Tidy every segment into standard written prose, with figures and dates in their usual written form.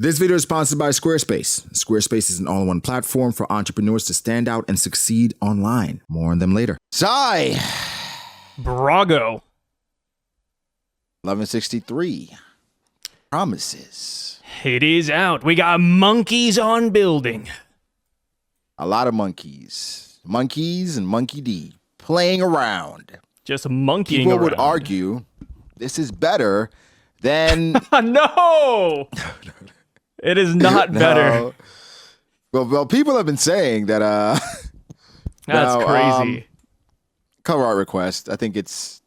This video is sponsored by Squarespace. Squarespace is an all-in-one platform for entrepreneurs to stand out and succeed online. More on them later. Sai! Brago. 1163. Promises. It is out. We got monkeys on building. A lot of monkeys. Monkeys and Monkey D. Playing around. Just monkeying People around. would argue this is better than... No! It is not better. Well, people have been saying that... That's crazy. Cover art request. I think it's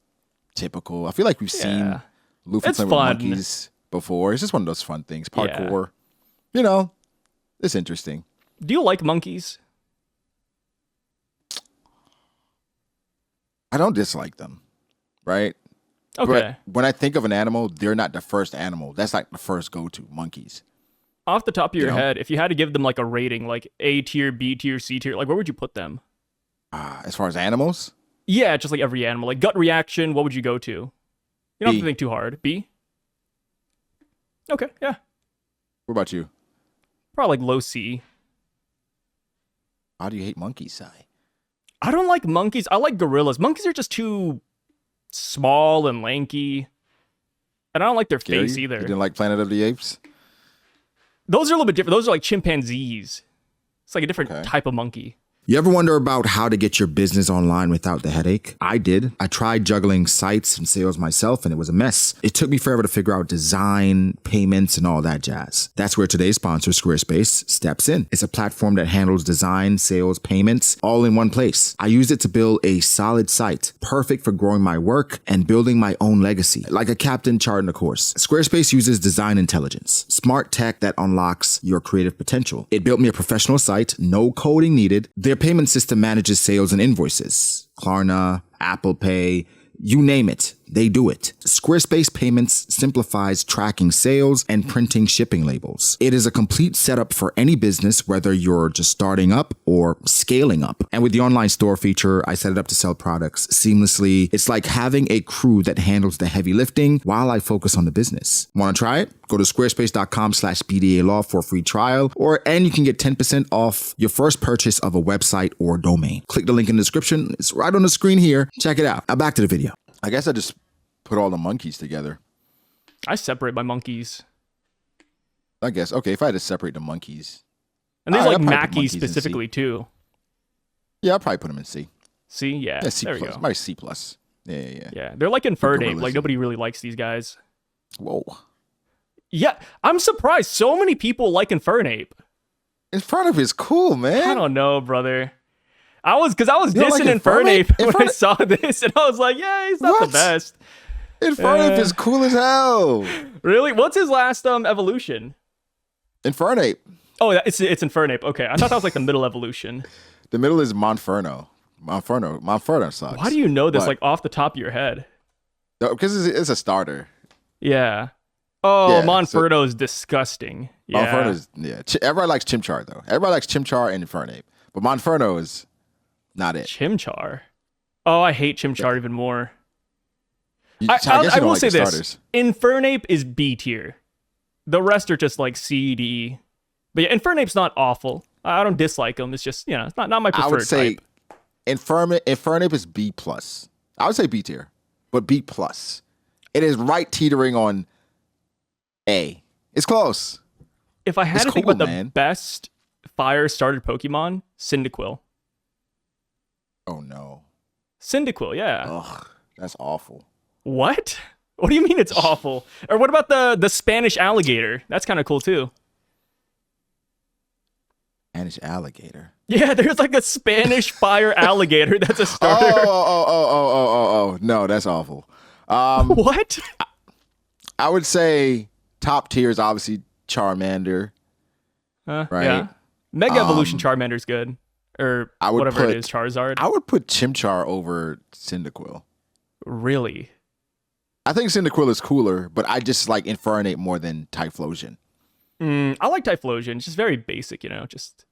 typical. I feel like we've seen Luffy playing with monkeys before. It's just one of those fun things. Parkour. Yeah. You know, it's interesting. Do you like monkeys? I don't dislike them, right? Okay. But when I think of an animal, they're not the first animal. That's like the first go-to, monkeys. Off the top of your head, if you had to give them like a rating, like A tier, B tier, C tier, like where would you put them? As far as animals? Yeah, just like every animal. Like gut reaction, what would you go to? You don't have to think too hard. B? Okay, yeah. What about you? Probably like low C. How do you hate monkeys, Sai? I don't like monkeys. I like gorillas. Monkeys are just too small and lanky. And I don't like their face either. You didn't like Planet of the Apes? Those are a little bit different. Those are like chimpanzees. It's like a different type of monkey. You ever wonder about how to get your business online without the headache? I did. I tried juggling sites and sales myself, and it was a mess. It took me forever to figure out design, payments, and all that jazz. That's where today's sponsor, Squarespace, steps in. It's a platform that handles design, sales, payments, all in one place. I used it to build a solid site, perfect for growing my work and building my own legacy, like a captain charting a course. Squarespace uses design intelligence, smart tech that unlocks your creative potential. It built me a professional site, no coding needed. Their payment system manages sales and invoices. Klarna, Apple Pay, you name it, they do it. Squarespace Payments simplifies tracking sales and printing shipping labels. It is a complete setup for any business, whether you're just starting up or scaling up. And with the online store feature, I set it up to sell products seamlessly. It's like having a crew that handles the heavy lifting while I focus on the business. Want to try it? Go to squarespace.com/B.D.A law for a free trial, and you can get 10% off your first purchase of a website or domain. Click the link in the description. It's right on the screen here. Check it out. Now back to the video. I guess I just put all the monkeys together. I separate my monkeys. I guess. Okay, if I had to separate the monkeys. And there's like Mackies specifically too. Yeah, I'll probably put them in C. C? Yeah. C+. There we go. My C+. Yeah. Yeah, they're like Infernape. Like nobody really likes these guys. Whoa. Yeah, I'm surprised. So many people like Infernape. Infernape is cool, man. I don't know, brother. I was dissing Infernape when I saw this, and I was like, yeah, he's not the best. Infernape is cool as hell. Really? What's his last evolution? Infernape. Oh, it's Infernape. Okay, I thought that was like the middle evolution. The middle is Monferno. Monferno sucks. Why do you know this like off the top of your head? Because it's a starter. Yeah. Oh, yeah, Monferno is disgusting. Yeah. Monferno's, everybody likes Chimchar, though. Everybody likes Chimchar and Infernape. But Monferno is not it. Chimchar? Oh, I hate Chimchar even more. I will say this. Infernape is B tier. The rest are just like C, D. But yeah, Infernape's not awful. I don't dislike him. It's just, it's not my preferred I would say type. Infernape is B+. I would say B tier, but B+. It is right teetering on A. It's close. If I had to think about the best fire started Pokemon, Cyndaquil. Oh no. Cyndaquil, yeah. Ugh, that's awful. What? What do you mean it's awful? Or what about the Spanish alligator? That's kind of cool too. Spanish alligator? Yeah, there's like a Spanish fire alligator that's a starter. Oh. No, that's awful. What? I would say top tier is obviously Charmander. Right? Yeah. Mega Evolution Charmander's good. Or whatever it is, Charizard. I would put Chimchar over Cyndaquil. Really? I think Cyndaquil is cooler, but I just like Infernape more than Typhlosion. I like Typhlosion. It's just very basic, just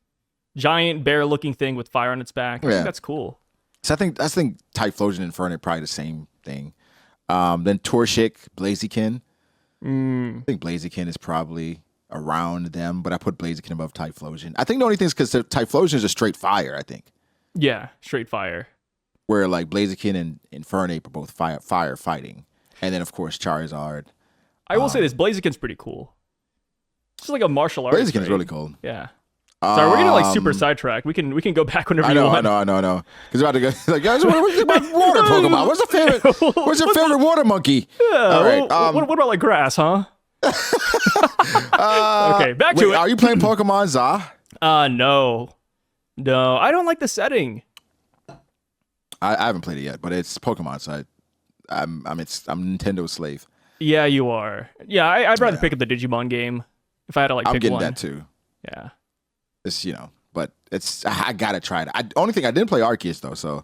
giant bear-looking thing with fire on its back. I think that's cool. So I think Typhlosion and Infernape probably the same thing. Then Torchic, Blaziken. I think Blaziken is probably around them, but I put Blaziken above Typhlosion. I think the only thing is because Typhlosion is a straight fire, I think. Yeah, straight fire. Where like Blaziken and Infernape are both fire fighting. And then of course Charizard. I will say this, Blaziken's pretty cool. It's just like a martial arts. Blaziken is really cool. Yeah. Sorry, we're gonna like super sidetrack. We can go back whenever you want. I know. Because about to go like, guys, what's your water Pokemon? What's your favorite water monkey? Yeah, all right. What about like grass, huh? Okay, back to it. Are you playing Pokemon Za? No, I don't like the setting. I haven't played it yet, but it's Pokemon, so I'm Nintendo's slave. Yeah, you are. Yeah, I'd rather pick up the Digimon game if I had to like. I'm pick getting one. that too. Yeah. It's but I gotta try it. Only thing I didn't play Arceus though, so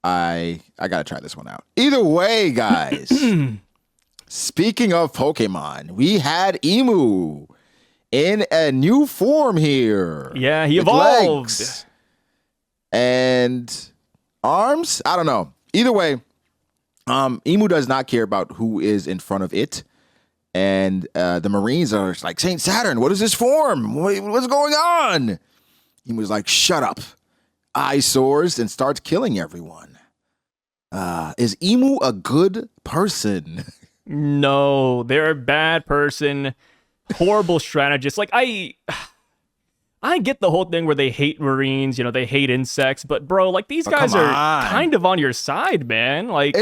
I gotta try this one out. Either way, guys. Speaking of Pokemon, we had Emu in a new form here. Yeah, he evolved. Legs and arms. I don't know. Either way, Emu does not care about who is in front of it. And the Marines are like, Saint Saturn, what is this form? What's going on? He was like, shut up. Eyesores and starts killing everyone. Is Emu a good person? No, they're a bad person. Horrible strategist. Like I get the whole thing where they hate Marines, they hate insects, but bro, like these guys are kind of on your side, man. Like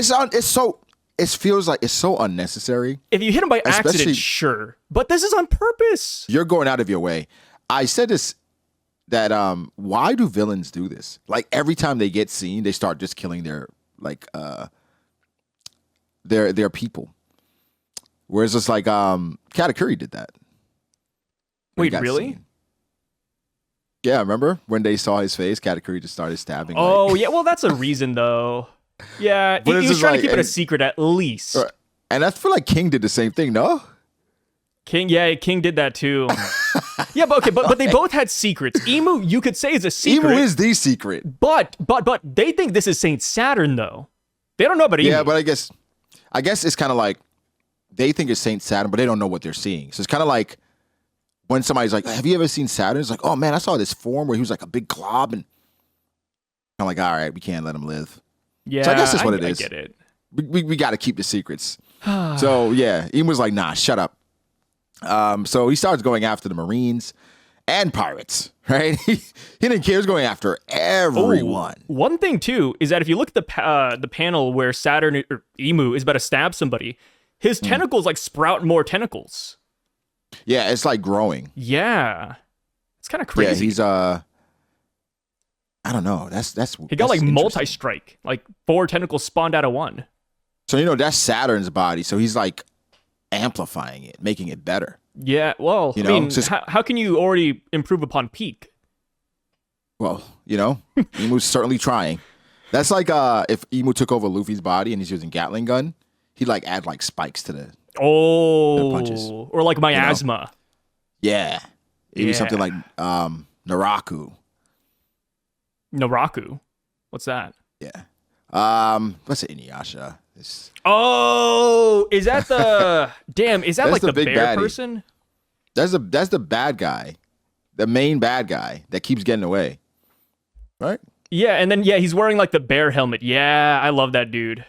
it feels like it's so unnecessary. If you hit them by accident, sure. But this is on purpose. You're going out of your way. I said this, that why do villains do this? Like every time they get seen, they start just killing their people. Whereas it's like Katakuri did that. Wait, really? Seen. Yeah, remember? When they saw his face, Katakuri just started stabbing. Oh, yeah. Well, that's a reason, though. Yeah, he was trying to keep it a secret at least. And I feel like King did the same thing, no? King did that too. Yeah, but okay, but they both had secrets. Emu, you could say, is a secret. Emu is the secret. But they think this is Saint Saturn, though. They don't know about Emu. Yeah, but I guess it's kind of like they think it's Saint Saturn, but they don't know what they're seeing. So it's kind of like when somebody's like, have you ever seen Saturn? It's like, oh man, I saw this form where he was like a big glob, and I'm like, all right, we can't let him live. Yeah, so I guess that's what it is. I get it. We got to keep the secrets. So yeah, Emu's like, nah, shut up. So he starts going after the Marines and pirates, right? He didn't care. He was going after everyone. One thing too is that if you look at the panel where Saturn or Emu is about to stab somebody, his tentacles like sprout more tentacles. Yeah, it's like growing. Yeah, it's kind of crazy. Yeah, he's I don't know. That's he got like multi-strike, like 4 tentacles spawned out of one. So that's Saturn's body. So he's like amplifying it, making it better. Yeah, well, I mean, how can you already improve upon peak? Well, Emu's certainly trying. That's like if Emu took over Luffy's body and he's using Gatling gun, he'd like add like spikes to the punches. Or like miasma. Yeah. Maybe something like Naraku. Naraku? What's that? Yeah. Let's say Inuyasha. Oh, is that the damn? Is that like the big bear baddie. person? That's the bad guy, the main bad guy that keeps getting away, right? Yeah, and then he's wearing like the bear helmet. Yeah, I love that dude.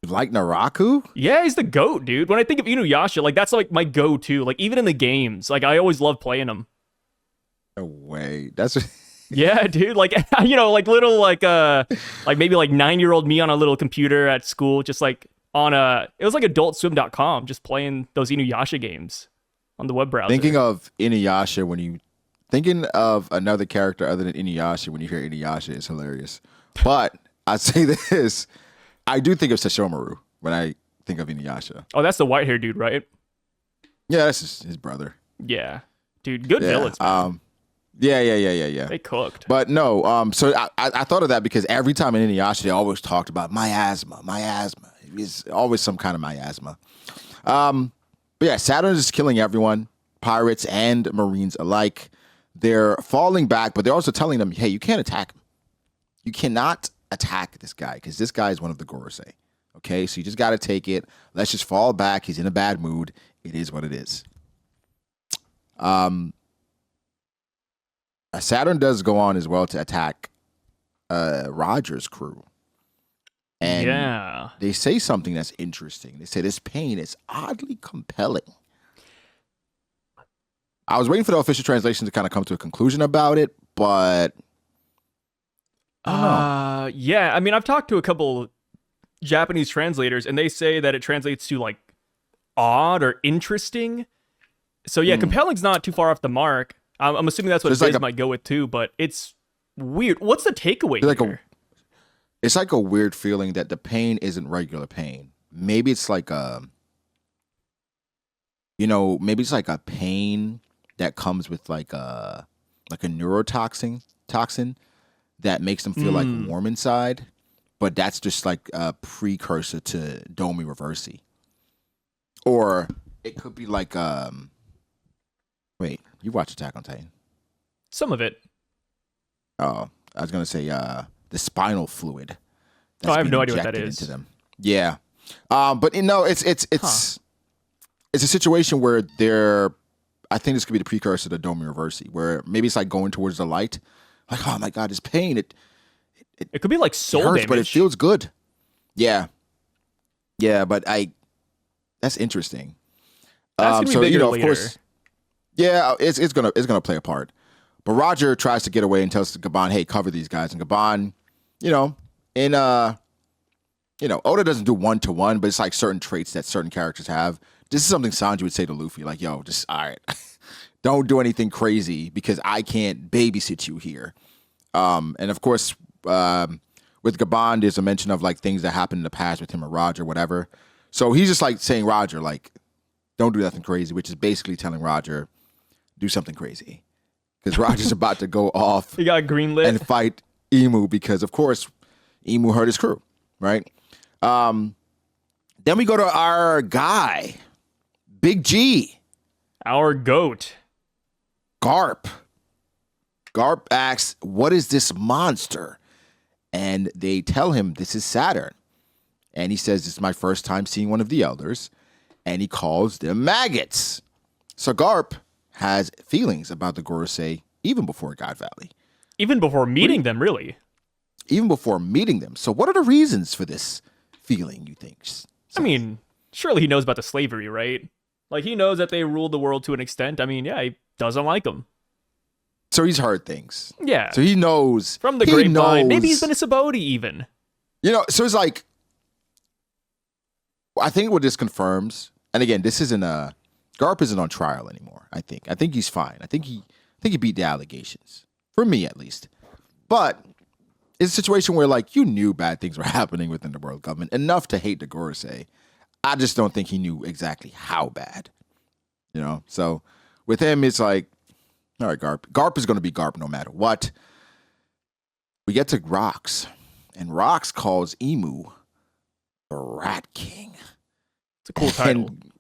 You like Naraku? Yeah, he's the GOAT, dude. When I think of Inuyasha, like that's like my go-to. Like even in the games, like I always love playing him. No way. That's. Yeah, dude. Like like little like maybe like 9-year-old me on a little computer at school, just like it was like adultswim.com, just playing those Inuyasha games on the web browser. Thinking of Inuyasha thinking of another character other than Inuyasha when you hear Inuyasha is hilarious. But I'd say this, I do think of Sesshomaru when I think of Inuyasha. Oh, that's the white hair dude, right? Yeah, that's his brother. Yeah, dude, good villains. Man. Yeah. They cooked. But no, so I thought of that because every time in Inuyasha, they always talked about miasma. It's always some kind of miasma. But yeah, Saturn is killing everyone, pirates and Marines alike. They're falling back, but they're also telling them, hey, you can't attack him. You cannot attack this guy because this guy is one of the Gorosei. Okay, so you just got to take it. Let's just fall back. He's in a bad mood. It is what it is. Saturn does go on as well to attack Roger's crew. And they say something that's interesting. They say this pain is oddly compelling. I was waiting for the official translation to kind of come to a conclusion about it, but I don't know. Yeah, I mean, I've talked to a couple Japanese translators, and they say that it translates to like odd or interesting. So yeah, compelling's not too far off the mark. I'm assuming that's what Biz might go with too, but it's weird. What's the takeaway here? It's like a weird feeling that the pain isn't regular pain. Maybe it's like maybe it's like a pain that comes with like a neurotoxin that makes them feel like warm inside, but that's just like a precursor to Domi Reversi. Or it could be like wait, you watch Attack on Titan? Some of it. Oh, I was gonna say the spinal fluid. I have no idea what that is. Into them. Yeah, but it's a situation where I think this could be the precursor to Domi Reversi, where maybe it's like going towards the light. Like, oh my God, this pain. It could be like soul hurts, damage, but it feels good. Yeah, but that's interesting. That's gonna be bigger of later. course, yeah, it's gonna play a part. But Roger tries to get away and tells Gabon, "Hey, cover these guys." And Gabon, Oda doesn't do 1-to-1, but it's like certain traits that certain characters have. This is something Sanji would say to Luffy, like, "Yo, just all right, don't do anything crazy because I can't babysit you here." And of course, with Gabon, there's a mention of like things that happened in the past with him or Roger, whatever. So he's just like saying, Roger, like, don't do nothing crazy, which is basically telling Roger, do something crazy. Because Roger's about to go off he got greenlit and fight Emu because, of course, Emu hurt his crew, right? Then we go to our guy, Big G. Our goat. Garp. Garp asks, what is this monster? And they tell him this is Saturn. And he says, this is my first time seeing one of the elders. And he calls them maggots. So Garp has feelings about the Gorosei even before God Valley. Even before meeting them, really. Even before meeting them. So what are the reasons for this feeling, you think? I mean, surely he knows about the slavery, right? Like, he knows that they ruled the world to an extent. I mean, yeah, he doesn't like them. So he's heard things. Yeah. So he knows. From the grapevine. Maybe he's been a Saboti even. So it's like, I think what this confirms, and again, this isn't Garp isn't on trial anymore, I think he's fine. I think he beat the allegations. For me, at least. But it's a situation where, like, you knew bad things were happening within the world government, enough to hate the Gorosei. I just don't think he knew exactly how bad. So with him, it's like, all right, Garp. Garp is going to be Garp no matter what. We get to Rox, and Rox calls Emu the Rat King. It's a cool title. And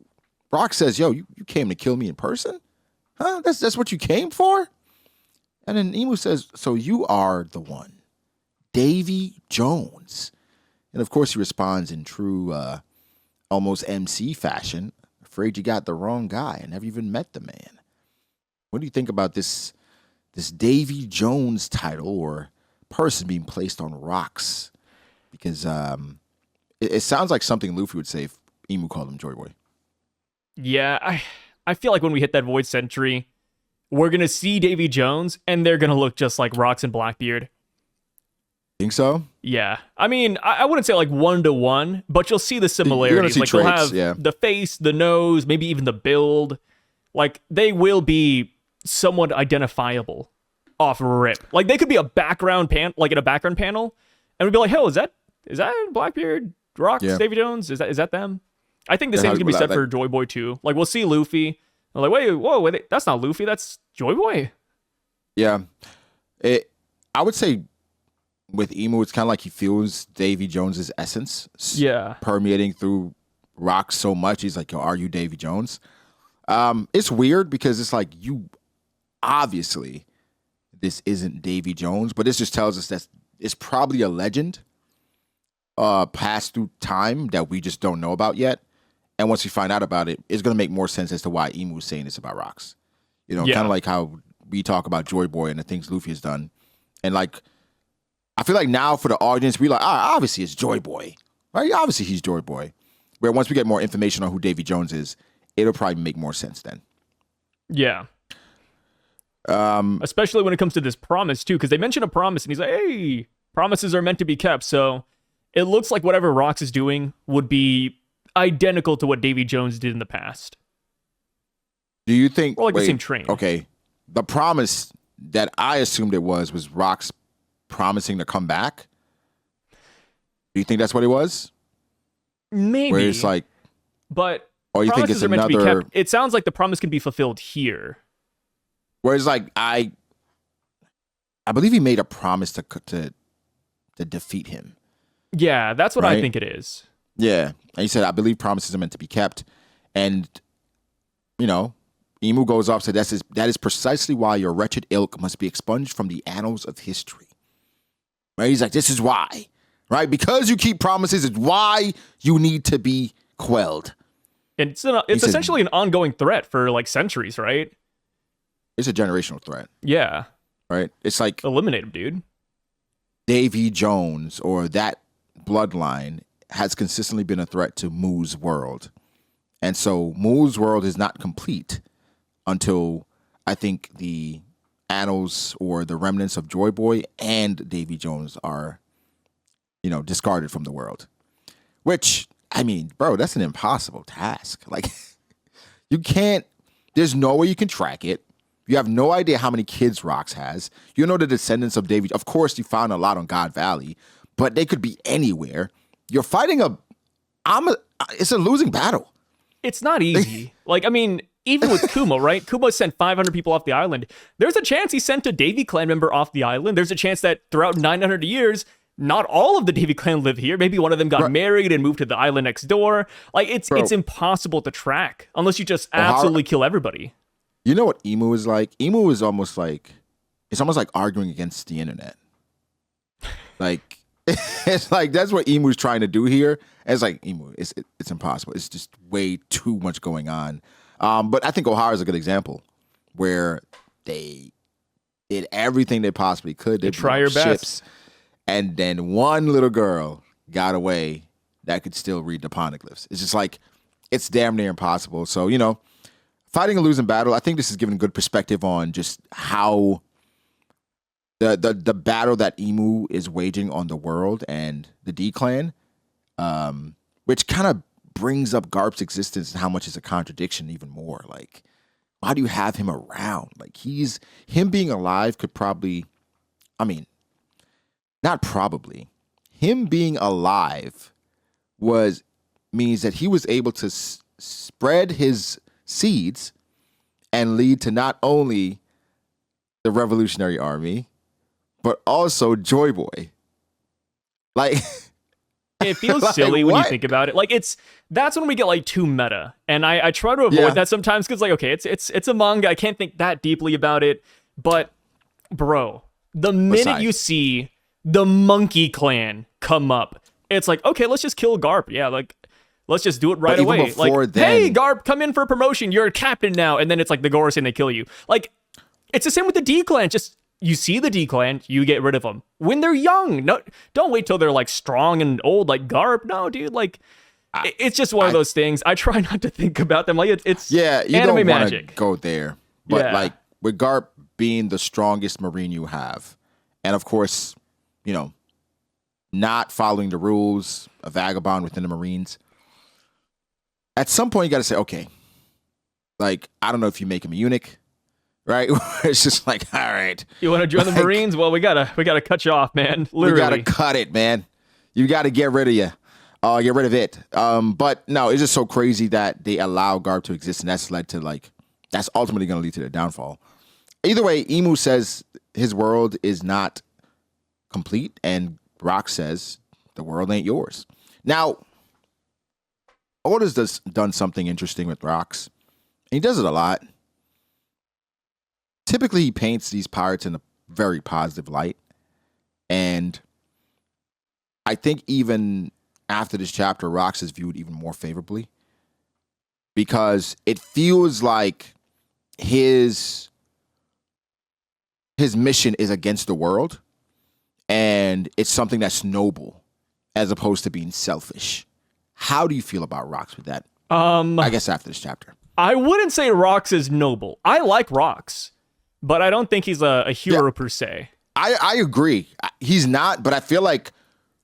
Rox says, yo, you came to kill me in person? Huh? That's what you came for? And then Emu says, so you are the one, Davy Jones. And of course he responds in true almost MC fashion, afraid you got the wrong guy. I never even met the man. What do you think about this Davy Jones title or person being placed on Rox? Because it sounds like something Luffy would say if Emu called him Joy Boy. Yeah, I feel like when we hit that Void Century, we're going to see Davy Jones, and they're going to look just like Rox and Blackbeard. Think so? Yeah. I mean, I wouldn't say like 1-to-1, but you'll see the similarities. You're gonna see like traits, they'll have the face, the nose, maybe even the build. Like, they will be somewhat identifiable off rip. Like, they could be a background like in a background panel, and we'd be like, "Hell, is that Blackbeard, Rox, Davy Jones? Is that them?" I think the same is gonna be said for Joy Boy too. Like, we'll see Luffy. I'm like, wait, that's not Luffy, that's Joy Boy. Yeah, I would say with Emu, it's kind of like he feels Davy Jones's essence, permeating through Rox so much. He's like, "Yo, are you Davy Jones?" It's weird because it's like, you obviously this isn't Davy Jones, but this just tells us that it's probably a legend passed through time that we just don't know about yet. And once we find out about it, it's going to make more sense as to why Emu was saying this about Rox. kind of like how we talk about Joy Boy and the things Luffy has done. And like, I feel like now for the audience, we like, obviously it's Joy Boy, right? Obviously he's Joy Boy. Where once we get more information on who Davy Jones is, it'll probably make more sense then. Yeah. Especially when it comes to this promise too, because they mention a promise and he's like, hey, promises are meant to be kept. So it looks like whatever Rox is doing would be identical to what Davy Jones did in the past. Do you think... Or like the same train. Okay. The promise that I assumed it was Rox promising to come back. Do you think that's what it was? Maybe. Where it's like... But or you think it's are meant to be another... kept. It sounds like the promise can be fulfilled here. Whereas like, I believe he made a promise to defeat him. Yeah, that's what I think it is. Yeah. And he said, I believe promises are meant to be kept. And, Imu goes off and said, that is precisely why your wretched ilk must be expunged from the annals of history. Right? He's like, this is why. Right? Because you keep promises, it's why you need to be quelled. And it's essentially an ongoing threat for like centuries, right? It's a generational threat. Yeah. Right? It's like... eliminate him, dude. Davy Jones or that bloodline has consistently been a threat to Mu's world. And so Mu's world is not complete until I think the annals or the remnants of Joy Boy and Davy Jones are, discarded from the world. Which, I mean, bro, that's an impossible task. Like, you can't, there's no way you can track it. You have no idea how many kids Rox has. You know the descendants of Davy. Of course, you found a lot on God Valley, but they could be anywhere. You're fighting it's a losing battle. It's not easy. Like, I mean, even with Kuma, right? Kuma sent 500 people off the island. There's a chance he sent a Davy clan member off the island. There's a chance that throughout 900 years, not all of the Davy clan live here. Maybe one of them got married and moved to the island next door. Like, it's impossible to track unless you just absolutely kill everybody. You know what Emu is like? Emu is almost like, it's almost like arguing against the internet. Like, it's like, that's what Emu's trying to do here. And it's like, Emu, it's impossible. It's just way too much going on. But I think O'Hara is a good example where they did everything they possibly could. They try your best. And then one little girl got away that could still read the poneglyphs. It's just like, it's damn near impossible. So, fighting a losing battle, I think this is giving good perspective on just how the battle that Emu is waging on the world and the D-Clan, which kind of brings up Garp's existence and how much is a contradiction even more. Like, why do you have him around? Like, him being alive could probably, not probably, him being alive means that he was able to spread his seeds and lead to not only the Revolutionary Army, but also Joy Boy. Like, it feels silly when you think about it. Like, that's when we get like too meta, and I try to avoid that sometimes because like, okay, it's a manga. I can't think that deeply about it, but bro, the minute you see the Monkey Clan come up, it's like, okay, let's just kill Garp. Yeah, like, let's just do it right away. Like, hey, Garp, come in for a promotion. You're a captain now. And then it's like the Gorus and they kill you. Like, it's the same with the D-Clan. Just, you see the D-Clan, you get rid of them. When they're young. No, don't wait till they're, like, strong and old like Garp. No, dude, like, it's just one of those things. I try not to think about them. Like, it's you anime don't magic. Go there. But, like, with Garp being the strongest Marine you have, and, of course, not following the rules, a vagabond within the Marines, at some point, you got to say, okay, like, I don't know if you make him a eunuch, right? It's just like, all right. You want to join the Marines? Well, we gotta cut you off, man. Literally. We got to cut it, man. You got to get rid of you. Get rid of it. But no, it's just so crazy that they allow Garp to exist, and that's led to, like, that's ultimately going to lead to their downfall. Either way, Emu says his world is not complete, and Rox says the world ain't yours. Now, Oda's done something interesting with Rox. And he does it a lot. Typically, he paints these pirates in a very positive light. And I think even after this chapter, Rox is viewed even more favorably. Because it feels like his mission is against the world, and it's something that's noble as opposed to being selfish. How do you feel about Rox with that? I guess after this chapter. I wouldn't say Rox is noble. I like Rox, but I don't think he's a hero per se. I agree. He's not, but I feel like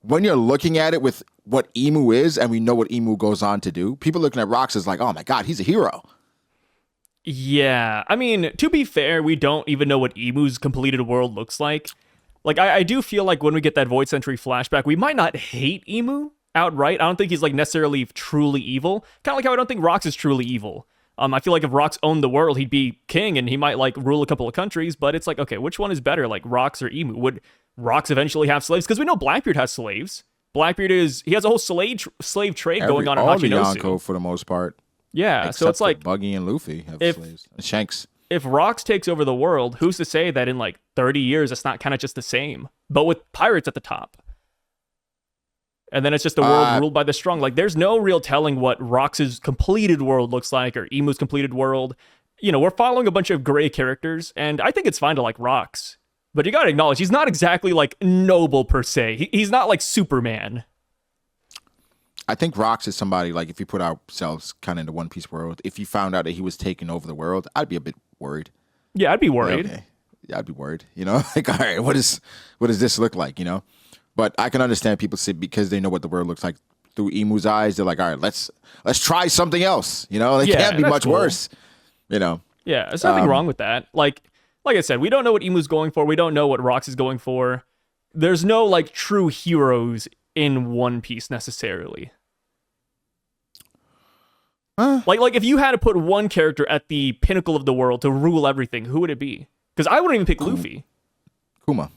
when you're looking at it with what Emu is, and we know what Emu goes on to do, people looking at Rox is like, oh my God, he's a hero. Yeah. I mean, to be fair, we don't even know what Emu's completed world looks like. Like, I do feel like when we get that Void Century flashback, we might not hate Emu outright. I don't think he's like necessarily truly evil. Kind of like how I don't think Rox is truly evil. I feel like if Rox owned the world, he'd be king and he might like rule a couple of countries, but it's like, okay, which one is better, like Rox or Emu? Would Rox eventually have slaves? Because we know Blackbeard has slaves. Blackbeard he has a whole slave trade going on in Hachinosu. All the Yonko, for the most part. Yeah, so it's like Buggy and Luffy have slaves. And Shanks. If Rox takes over the world, who's to say that in like 30 years it's not kind of just the same, but with pirates at the top? And then it's just a world ruled by the strong. Like, there's no real telling what Rox's completed world looks like or Emu's completed world. You know, we're following a bunch of gray characters, and I think it's fine to like Rox. But you gotta acknowledge, he's not exactly like noble per se. He's not like Superman. I think Rox is somebody, like, if you put ourselves kind of in the One Piece world, if you found out that he was taking over the world, I'd be a bit worried. Yeah, I'd be worried. Okay. Yeah, I'd be worried. You know, like, all right, what does this look like? You know, but I can understand people say because they know what the world looks like through Emu's eyes. They're like, all right, let's try something else. You know, it can't be much worse. You know. Yeah, there's nothing wrong with that. Like I said, we don't know what Emu's going for. We don't know what Rox is going for. There's no like true heroes in One Piece necessarily. Like if you had to put one character at the pinnacle of the world to rule everything, who would it be? Because I wouldn't even pick Luffy. Kuma?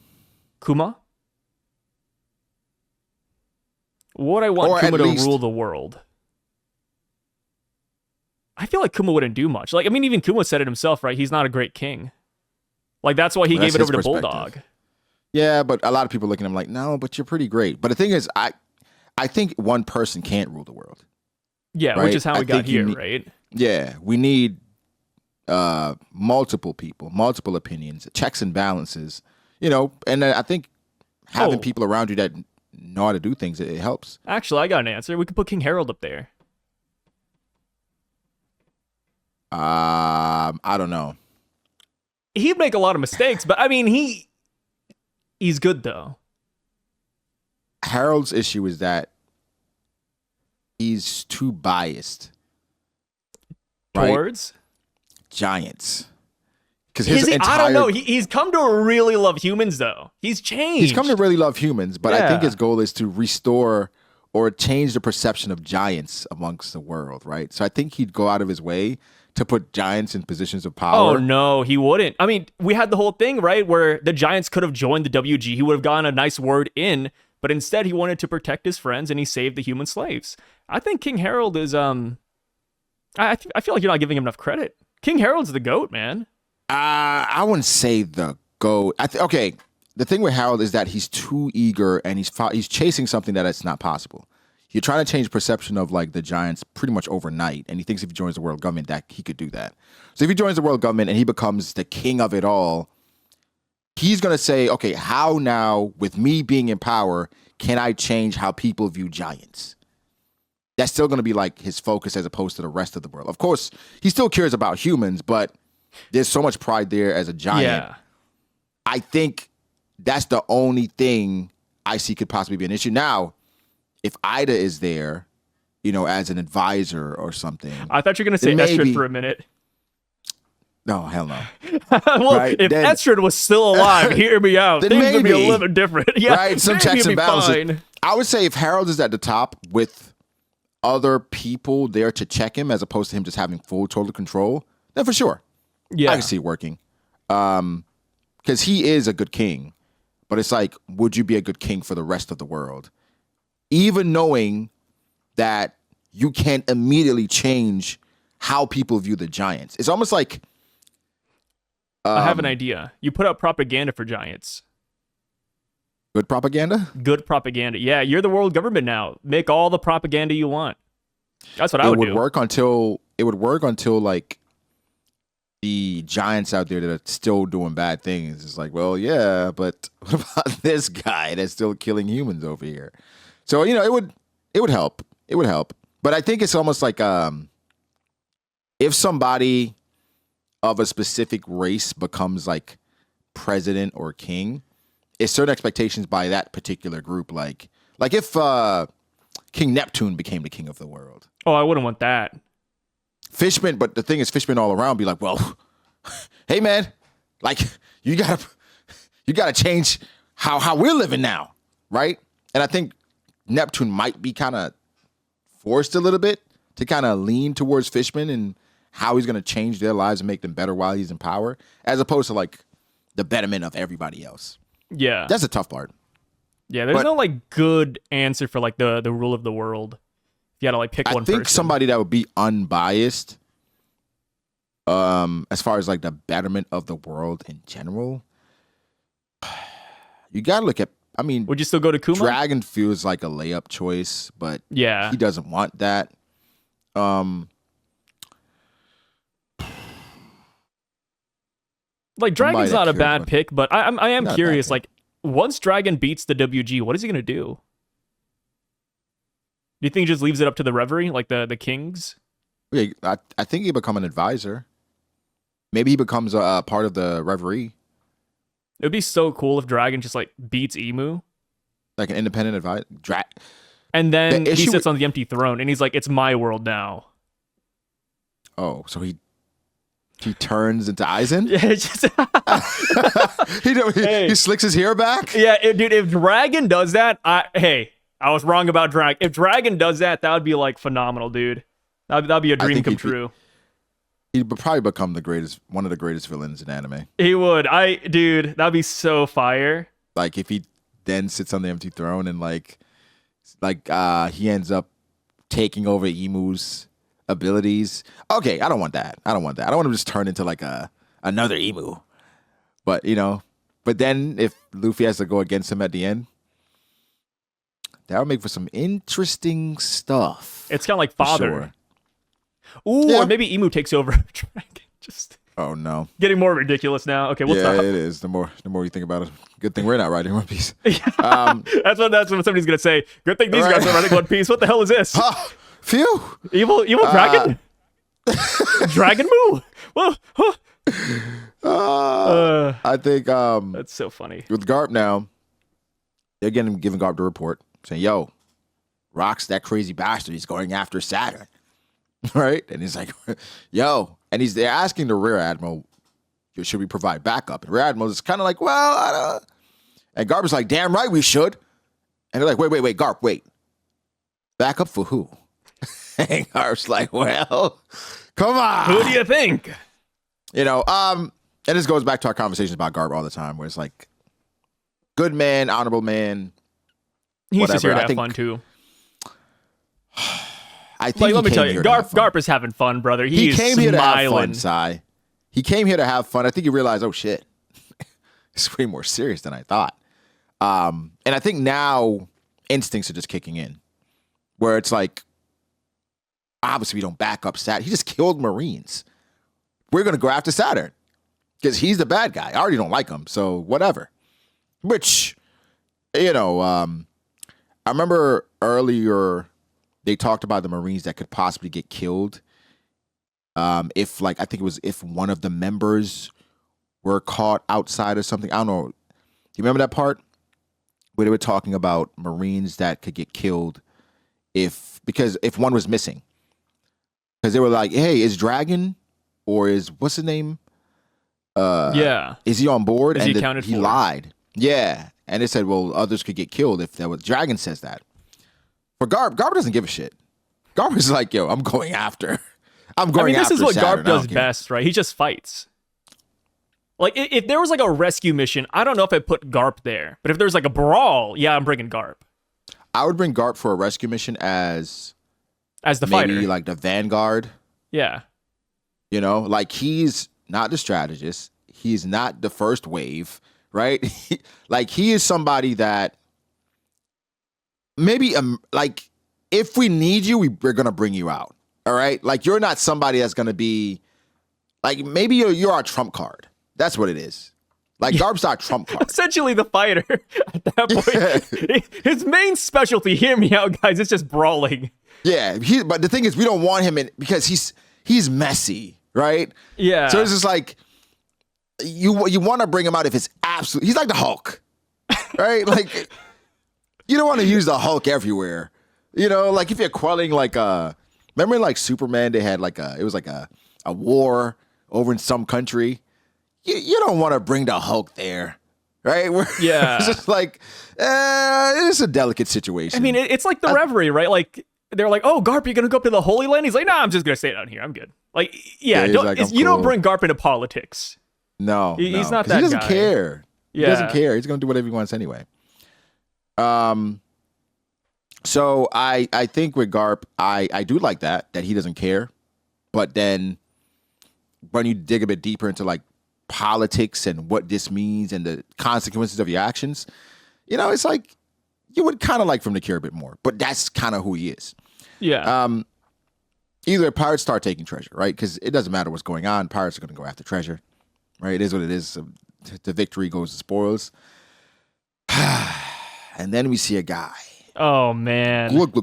Would I want Kuma to rule the world? I feel like Kuma wouldn't do much. Like, I mean, even Kuma said it himself, right? He's not a great king. Like, that's why he gave it over to Bulldog. Yeah, but a lot of people looking at him like, no, but you're pretty great. But the thing is, I think one person can't rule the world. Yeah, right? Which is how we got here, right? Yeah, we need multiple people, multiple opinions, checks and balances, you know, and I think having people around you that know how to do things, it helps. Actually, I got an answer. We could put King Harold up there. I don't know. He'd make a lot of mistakes, but I mean, he's good though. Harold's issue is that he's too biased towards giants. Because I don't know. He's come to really love humans, though. He's changed. He's come to really love humans, but I think his goal is to restore or change the perception of giants amongst the world, right? So I think he'd go out of his way to put giants in positions of power. Oh, no, he wouldn't. I mean, we had the whole thing, right, where the giants could have joined the WG. He would have gotten a nice word in, but instead he wanted to protect his friends, and he saved the human slaves. I think King Harold is, I feel like you're not giving him enough credit. King Harold's the GOAT, man. I wouldn't say the GOAT. Okay, the thing with Harold is that he's too eager, and he's chasing something that it's not possible. You're trying to change perception of like the giants pretty much overnight, and he thinks if he joins the world government that he could do that. So if he joins the world government and he becomes the king of it all, he's going to say, okay, how now with me being in power can I change how people view giants? That's still going to be like his focus as opposed to the rest of the world. Of course, he still cares about humans, but there's so much pride there as a giant. Yeah. I think that's the only thing I see could possibly be an issue. Now, if Ida is there, you know, as an advisor or something. I thought you were going to say Estrid for a minute. No, hell no. Well, right? If Estrid was still alive, hear me out. Things would be a little bit different. Yeah, right? Some checks and balances. I would say if Harold is at the top with other people there to check him as opposed to him just having full total control, then for sure. Yeah. I can see it working. Because he is a good king. But it's like, would you be a good king for the rest of the world? Even knowing that you can't immediately change how people view the giants. It's almost like... I have an idea. You put out propaganda for giants. Good propaganda? Good propaganda. Yeah, you're the world government now. Make all the propaganda you want. That's what I would do. It would work until like the giants out there that are still doing bad things. It's like, well, yeah, but what about this guy that's still killing humans over here? So, it would help. It would help. But I think it's almost like if somebody of a specific race becomes like president or king, it's certain expectations by that particular group. Like if King Neptune became the king of the world. Oh, I wouldn't want that. Fishmen, but the thing is, fishmen all around be like, well, hey man, like you gotta change how we're living now, right? And I think Neptune might be kind of forced a little bit to kind of lean towards fishmen and how he's gonna change their lives and make them better while he's in power, as opposed to like the betterment of everybody else. Yeah, That's the tough part. yeah. There's no like good answer for like the rule of the world. You got to like pick one. I think person. somebody that would be unbiased, as far as like the betterment of the world in general. You gotta look at. I mean, Would you still go to Kuma? Dragon feels like a layup choice, but Yeah. he doesn't want that. Like Dragon's not a cares, bad but pick, but I am not a bad curious. pick. Like once Dragon beats the WG, what is he gonna do? Do you think he just leaves it up to the Reverie, like the kings? Yeah, I think he become an advisor. Maybe he becomes a part of the referee, It would be so cool if Dragon just like beats Emu, like an independent advisor. and then The he issue sits on the empty throne, and he's like, "It's my world now." Oh, so he turns into Aizen? Yeah, it's just He slicks his hair back? yeah, dude. If Dragon does that, I was wrong about Dragon. If Dragon does that, that would be like phenomenal, dude. That'd be a dream think come he'd be- true. He'd probably become one of the greatest villains in anime. He would. Dude, that'd be so fire. Like if he then sits on the empty throne and like he ends up taking over Emu's abilities. Okay, I don't want that. I don't want him to just turn into like another Emu. But then if Luffy has to go against him at the end, that would make for some interesting stuff. It's kind of like Father. Sure. Ooh, Yeah. or maybe Emu takes over Dragon. Just Oh no. getting more ridiculous now. Okay, we'll Yeah, stop. it is. The more you think about it, good thing we're not writing One Piece. That's what somebody's gonna say. Good thing these Right. guys are running One Piece. What the hell is this? Phew. Evil dragon? Dragon Moo? Whoa, huh. I think That's so funny. with Garp now, they're giving Garp the report saying, "Yo, Rock's that crazy bastard. He's going after Saturn." Right? And he's like, "Yo," and they're asking the Rear Admiral, "Should we provide backup?" And Rear Admiral is kind of like, "Well, I don't." And Garp is like, "Damn right we should." And they're like, "Wait, Garp, wait. Backup for who?" And Garp's like, "Well, come on. Who do you think? And this goes back to our conversations about Garp all the time, where it's like, good man, honorable man. He's just whatever. here to I have think- fun too. I think Like, he let me came tell you, here to have fun. Garp is having fun, brother. He He's came here to have fun, smiling. Sai. He came here to have fun. I think he realized, oh shit, it's way more serious than I thought. And I think now instincts are just kicking in, where it's like, obviously we don't back up Saturn. He just killed Marines. We're gonna go after Saturn because he's the bad guy. I already don't like him, so whatever. Which, I remember earlier they talked about the Marines that could possibly get killed. If I think it was if one of the members were caught outside or something. I don't know. Do you remember that part where they were talking about Marines that could get killed because if one was missing? Because they were like, "Hey, is Dragon or is what's his name? Yeah. Is he on board?" Is he And accounted he for? lied. Yeah, and they said, "Well, others could get killed if that was." Dragon says that. For Garp doesn't give a shit. Garp is like, "Yo, I'm going after. I'm going this after is what Saturn. Garp I don't does care." best, right? He just fights. Like, if there was like a rescue mission, I don't know if I'd put Garp there. But if there's like a brawl, yeah, I'm bringing Garp I would bring Garp for a rescue mission as as the maybe fighter. like the vanguard. Yeah. Like he's not the strategist. He's not the first wave, right? Like he is somebody that maybe like if we need you, we're gonna bring you out. All right, like you're not somebody that's gonna be Like maybe you're our trump card. That's what it is. Like Garp's our trump card. Essentially the fighter at that point. His main specialty, hear me out, guys, it's just brawling. Yeah, but the thing is, we don't want him in because he's messy, right? Yeah. So it's just like you want to bring him out if it's absolute. He's like the Hulk, right? Like you don't want to use the Hulk everywhere. You know, like if you're quelling like remember like Superman, they had like it was like a war over in some country. You don't want to bring the Hulk there, right? Yeah. It's just like, it's a delicate situation. I mean, it's like the Reverie, right? Like, they're like, oh, Garp, you're going to go up to the Holy Land? He's like, nah, I'm just going to stay down here. I'm good. Like, yeah, you don't bring Garp into politics. No. He's not that guy. He doesn't care. Yeah. He doesn't care. He's going to do whatever he wants anyway. So I think with Garp, I do like that he doesn't care. But then when you dig a bit deeper into like politics and what this means and the consequences of your actions, you know, it's like you would kind of like for him to care a bit more, but that's kind of who he is. Yeah. Either pirates start taking treasure, right? Because it doesn't matter what's going on. Pirates are going to go after treasure, right? It is what it is. So the victory goes to spoils. And then we see a guy. Oh, man. Look.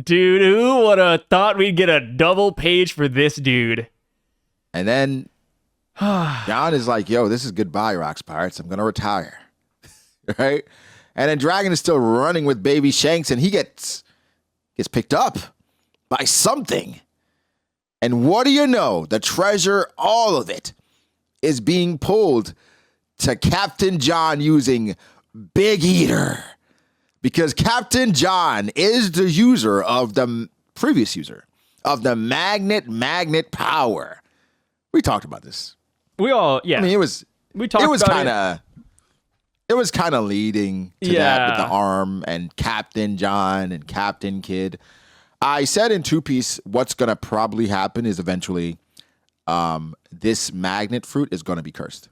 Dude, who would have thought we'd get a double page for this dude? And then John is like, yo, this is goodbye, Rocks Pirates. I'm going to retire. Right? And then Dragon is still running with Baby Shanks, and he gets picked up by something. And what do you know? The treasure, all of it, is being pulled to Captain John using Big Eater. Because Captain John is the user of the previous user of the magnet power. We talked about this. We all, yeah. I mean, it was kind of leading to that with the arm and Captain John and Captain Kid. I said in Two Piece, what's going to probably happen is eventually this magnet fruit is going to be cursed.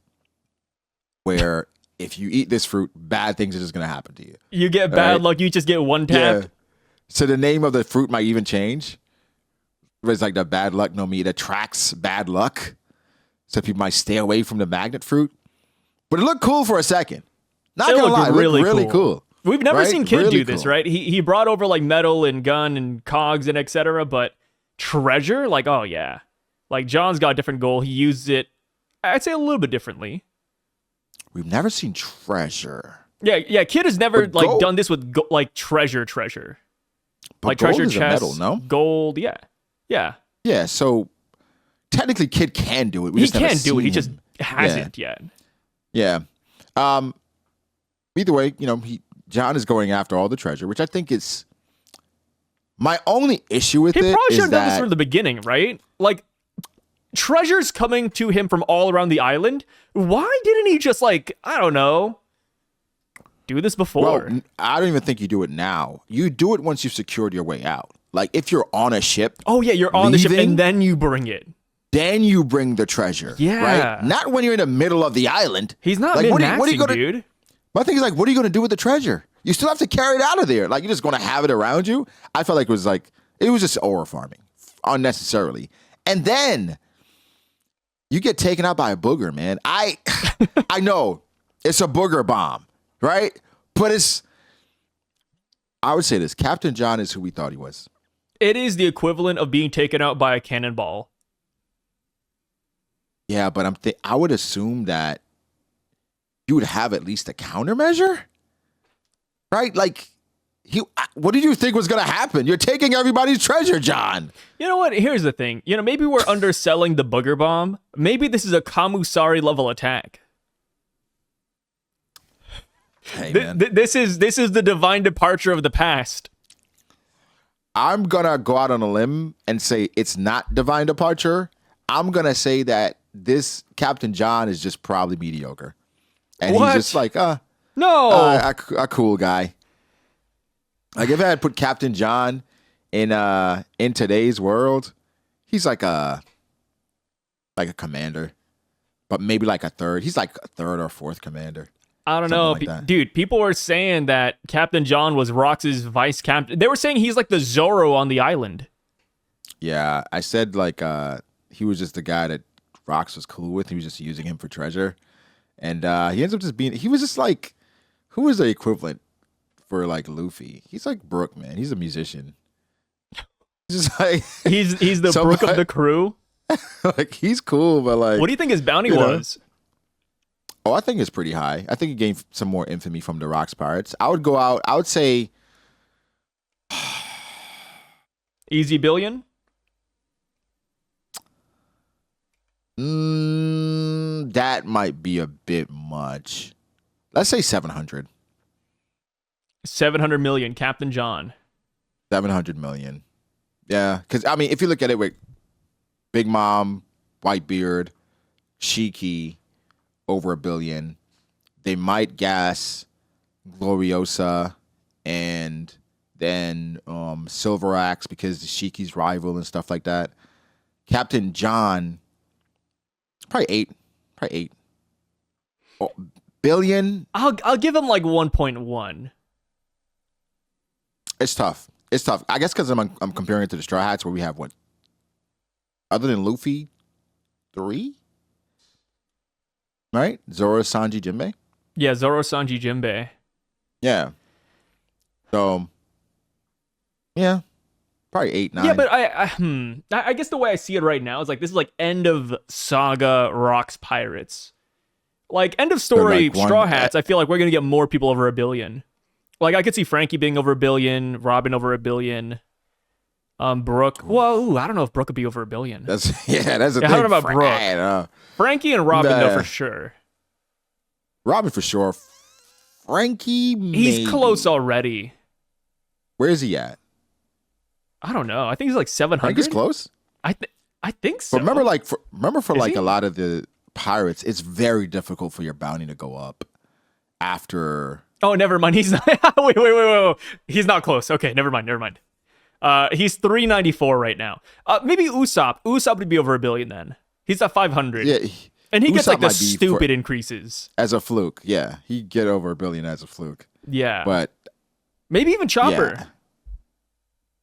Where if you eat this fruit, bad things are just going to happen to you. You get bad luck, you just get one tap. Yeah. So the name of the fruit might even change. It's like the bad luck no meat attracts bad luck. So people might stay away from the magnet fruit. But it looked cool for a second. Not gonna lie, it looked really cool. We've never seen Kid really do this, cool. right? He brought over like metal and gun and cogs and etc. But treasure, like, oh yeah. Like John's got a different goal. He used it, I'd say a little bit differently. We've never seen treasure. Yeah. Kid has never But gold, done this with like treasure. But Like gold treasure is a chests, metal, no? gold, yeah. Yeah, so technically Kid can do it. He can do it. He just hasn't yet. Yeah. Either way, you know, John is going after all the treasure, which I think is my only issue with it. He probably should have done this that from the beginning, right? Like, treasure's coming to him from all around the island. Why didn't he just, like, I don't know, do this before? Well, I don't even think you do it now. You do it once you've secured your way out. Like, if you're on a ship. Oh, yeah, you're on the ship, and then you bring it. Then you bring the treasure. Yeah. Right? Not when you're in the middle of the island. He's not like, min-maxing, dude. My thing is, like, what are you going to do with the treasure? You still have to carry it out of there. Like, you're just going to have it around you? I felt like it was just ore farming unnecessarily. And then you get taken out by a booger, man. I know it's a booger bomb, right? But I would say this. Captain John is who we thought he was. It is the equivalent of being taken out by a cannonball. Yeah, but I would assume that you would have at least a countermeasure, right? Like, what did you think was going to happen? You're taking everybody's treasure, John. You know what? Here's the thing. You know, maybe we're underselling the booger bomb. Maybe this is a Kamusari level attack. Hey, man. This is the divine departure of the past. I'm going to go out on a limb and say it's not divine departure. I'm going to say that this Captain John is just probably mediocre. And what? He's just like, no, a cool guy. Like if I had put Captain John in today's world, he's like a commander, but maybe like a third. He's like a third or fourth commander. I don't know, like dude. People were saying that Captain John was Rox's vice captain. They were saying he's like the Zorro on the island. Yeah, I said like he was just the guy that Rocks was cool with. He was just using him for treasure. And he ends up just being, he was just like, who was the equivalent for like Luffy? He's like Brook, man. He's a musician. He's just like he's the Brook of the crew. Like he's cool, but like, what do you think his bounty was? Oh, I think it's pretty high. I think he gained some more infamy from the Rocks Pirates. I would say easy billion. That might be a bit much. Let's say 700. 700 million, Captain John. 700 million. Yeah, because I mean, if you look at it with Big Mom, Whitebeard, Shiki, over $1 billion. They might gas Gloriosa and then Silver Axe because Shiki's rival and stuff like that. Captain John, probably eight. Oh, billion. I'll give him like 1.1. It's tough. I guess because I'm comparing it to the Straw Hats where we have what? Other than Luffy, 3? Right? Zoro, Sanji, Jinbei? Yeah, Zoro, Sanji, Jinbei. Yeah. So, yeah. Probably 8, 9. Yeah, but I guess the way I see it right now is like this is like end of saga Rocks Pirates. Like end of story like Straw Hats, I feel like we're going to get more people over $1 billion. Like I could see Frankie being over $1 billion, Robin over $1 billion. Brooke. Whoa, I don't know if Brooke would be over $1 billion. That's a thing. I don't know about Brooke. Frankie and Robin, though, for sure. Robin, for sure. Frankie, maybe. He's close already. Where is he at? I don't know. I think he's like 700. Frankie's close? I think so. But remember, for like a lot of the pirates, it's very difficult for your bounty to go up after. Oh, never mind. He's not. Wait. He's not close. Okay, never mind. He's 394 right now. Maybe Usopp. Usopp would be over $1 billion then. He's at 500. Yeah, and he Usopp gets like the stupid increases as a fluke. Yeah, he'd get over $1 billion as a fluke. Yeah, but maybe even Chopper. Yeah.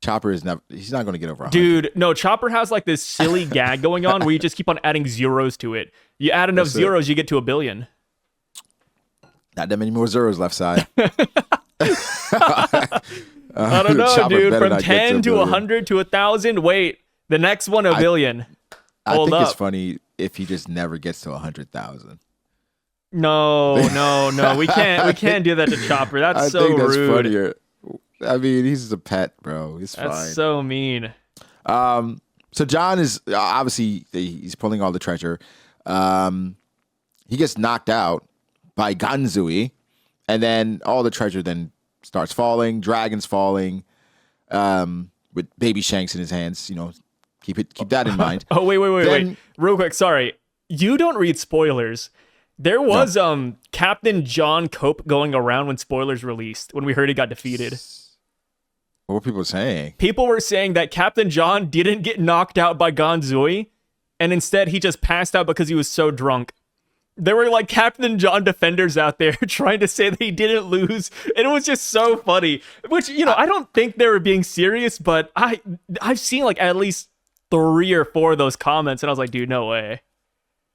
Chopper is never. He's not going to get over 100. Dude, no. Chopper has like this silly gag going on where you just keep on adding zeros to it. You add enough zeros, you get to $1 billion. Not that many more zeros left side. I don't know, dude. From 10 to 100 to 1,000. Wait, the next one $1 billion. I think it's funny if he just never gets to 100,000. No. We can't do that to Chopper. That's so rude. I think that's funnier. I mean, he's a pet, bro. He's fine. That's so mean. So John is obviously he's pulling all the treasure. He gets knocked out by Ganzui, and then all the treasure then starts falling. Dragon's falling, with baby Shanks in his hands. You know, keep that in mind. Oh wait, real quick. Sorry, you don't read spoilers. There was Captain John Cope going around when spoilers released when we heard he got defeated. What were people saying? People were saying that Captain John didn't get knocked out by Ganzui, and instead he just passed out because he was so drunk. There were like Captain John defenders out there trying to say that he didn't lose, and it was just so funny. Which, you know, I don't think they were being serious, but I've seen like at least 3 or 4 of those comments, and I was like, dude, no way.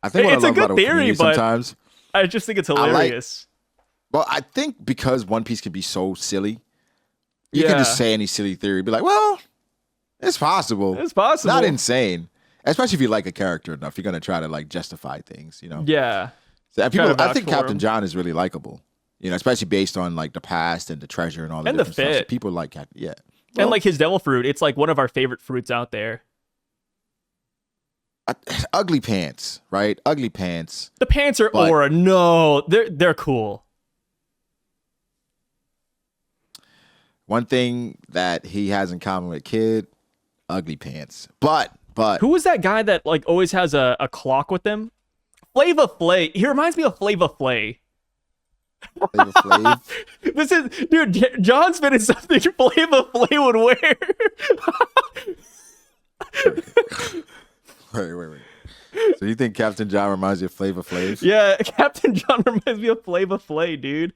I think it's a good theory, but sometimes I just think it's hilarious. I think because One Piece can be so silly. You can just say any silly theory. Be like, well, it's possible. It's possible. Not insane. Especially if you like a character enough. You're going to try to like justify things, you know? Yeah. So, I think Captain John is really likable. You know, especially based on like the past and the treasure and all that. And the fit. Stuff. So people like Captain. Yeah. Well, and like his devil fruit. It's like one of our favorite fruits out there. Ugly pants, right? Ugly pants. The pants are aura. No, they're cool. One thing that he has in common with Kid, ugly pants. But who was that guy that like always has a clock with him? Flava Flay. He reminds me of Flava Flay. Flava Flav? This is, dude, John spinning something Flava Flay would wear. Wait. So you think Captain John reminds you of Flava Flav? Yeah, Captain John reminds me of Flava Flay, dude.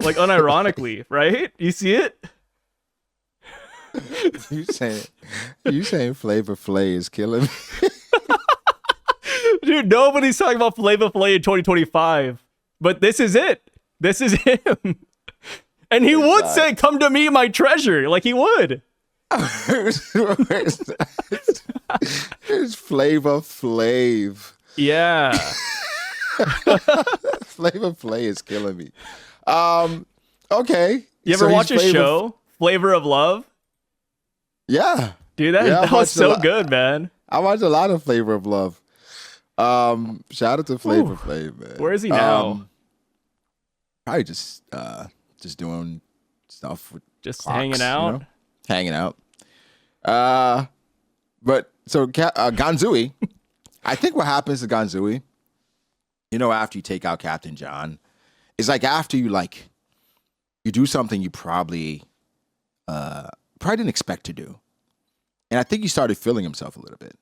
Like unironically, right? You see it? You saying Flavor Flay is killing me. Dude, nobody's talking about Flavor Flav in 2025, but this is it. This is him. And he would say, "Come to me, my treasure." Like he would. It's Flavor Flav. Yeah. Flavor Flav is killing me. Okay. You ever watch a show, Flavor of Love? Yeah. Dude, that was so good, man. I watched a lot of Flavor of Love. Shout out to Flavor Flav, man. Where is he now? Probably just doing stuff with just clocks, hanging out. You know? Hanging out. But so Ganzui, I think what happens to Ganzui, after you take out Captain John, is like after you do something you probably didn't expect to do. And I think he started feeling himself a little bit,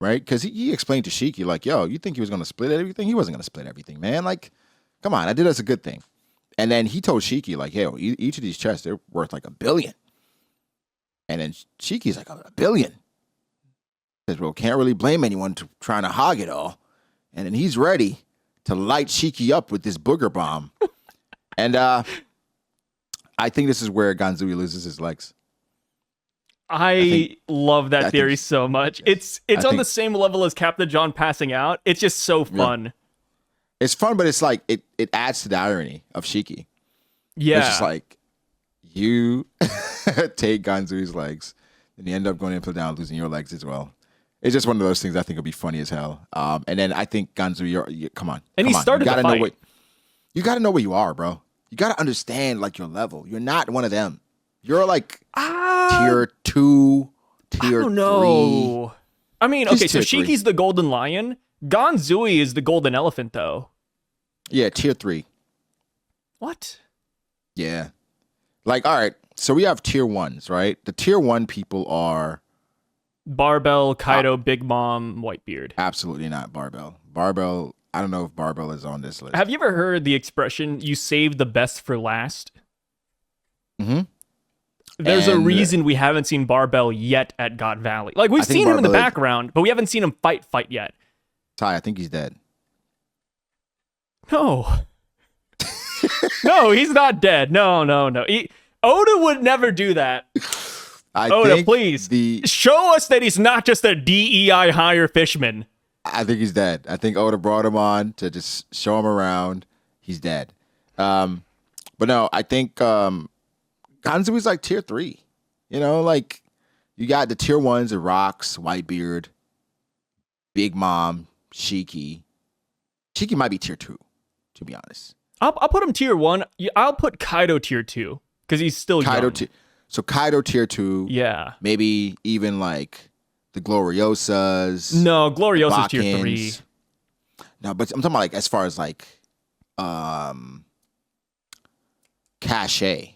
right? Because he explained to Shiki, like, yo, you think he was going to split everything? He wasn't going to split everything, man. Like, come on, I did as a good thing. And then he told Shiki, like, yo, each of these chests, they're worth like $1 billion. And then Shiki's like, $1 billion? Says, well, can't really blame anyone to trying to hog it all. And then he's ready to light Shiki up with this booger bomb. And I think this is where Ganzui loses his legs. I love that theory so much. It's on the same level as Captain John passing out. It's just so fun. Yeah. It's fun, but it's like it adds to the irony of Shiki. Yeah. It's just like you take Ganzui's legs and you end up going in and put down, losing your legs as well. It's just one of those things I think will be funny as hell. And then I think Ganzui, come on. And he started the fight. You got to know where you are, bro. You got to understand like your level. You're not one of them. You're like tier 2, tier 3. I don't know. I mean, okay, so Shiki's the golden lion. Ganzui is the golden elephant, though. Yeah, tier 3. What? Yeah. Like, all right, so we have tier 1s, right? The tier 1 people are... Barbell, Kaido, Big Mom, Whitebeard. Absolutely not Barbell. Barbell, I don't know if Barbell is on this list. Have you ever heard the expression, you saved the best for last? Mm-hmm. There's a reason we haven't seen Barbell yet at God Valley. Like, we've seen him in the background, but we haven't seen him fight yet. Ty, I think he's dead. No. No, he's not dead. No. Oda would never do that. Oda, please. Show us that he's not just a DEI hire fishman. I think he's dead. I think Oda brought him on to just show him around. He's dead. But no, I think Ganzui's like tier 3. Like you got the tier 1s of Rocks, Whitebeard, Big Mom, Shiki. Shiki might be tier 2, to be honest. I'll put him tier 1. I'll put Kaido tier 2 because he's still young. So Kaido tier 2. Yeah. Maybe even like the Gloriosas. No, Gloriosa's tier 3. No, but I'm talking about like as far as like cachet.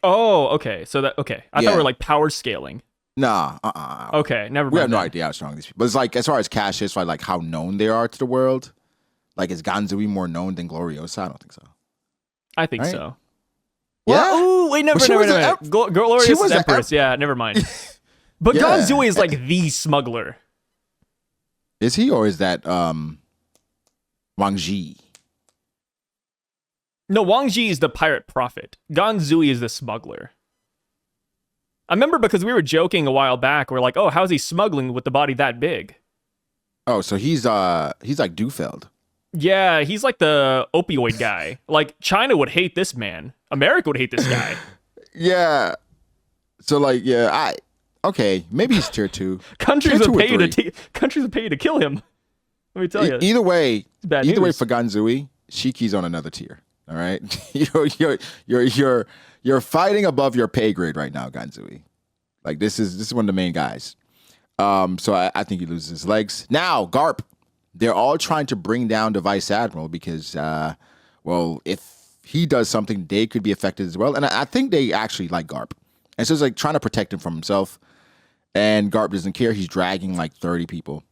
Oh, okay. So I thought we were like power scaling. Nah, Okay, never mind. We have no idea how strong these people. But it's like as far as cachet, as far as like how known they are to the world. Like is Ganzui more known than Gloriosa? I don't think so. I think so. Yeah. Well, ooh, wait, never. Gloriosa's Empress. Yeah, never mind. But Ganzui is like the smuggler. Is he, or is that Wang Ji? No, Wang Ji is the pirate prophet. Ganzui is the smuggler. I remember because we were joking a while back. We're like, oh, how's he smuggling with the body that big? Oh, so he's like Dufeld. Yeah, he's like the opioid guy. Like China would hate this man. America would hate this guy. Yeah. So like, yeah, okay, maybe he's tier 2. Countries would pay you to kill him. Let me tell you. Either way for news. Ganzui, Shiki's on another tier. All right, you're fighting above your pay grade right now, Ganzui. Like this is one of the main guys. So I think he loses his legs. Now Garp, they're all trying to bring down the Vice Admiral because, if he does something, they could be affected as well. And I think they actually like Garp, and so it's like trying to protect him from himself. And Garp doesn't care. He's dragging like 30 people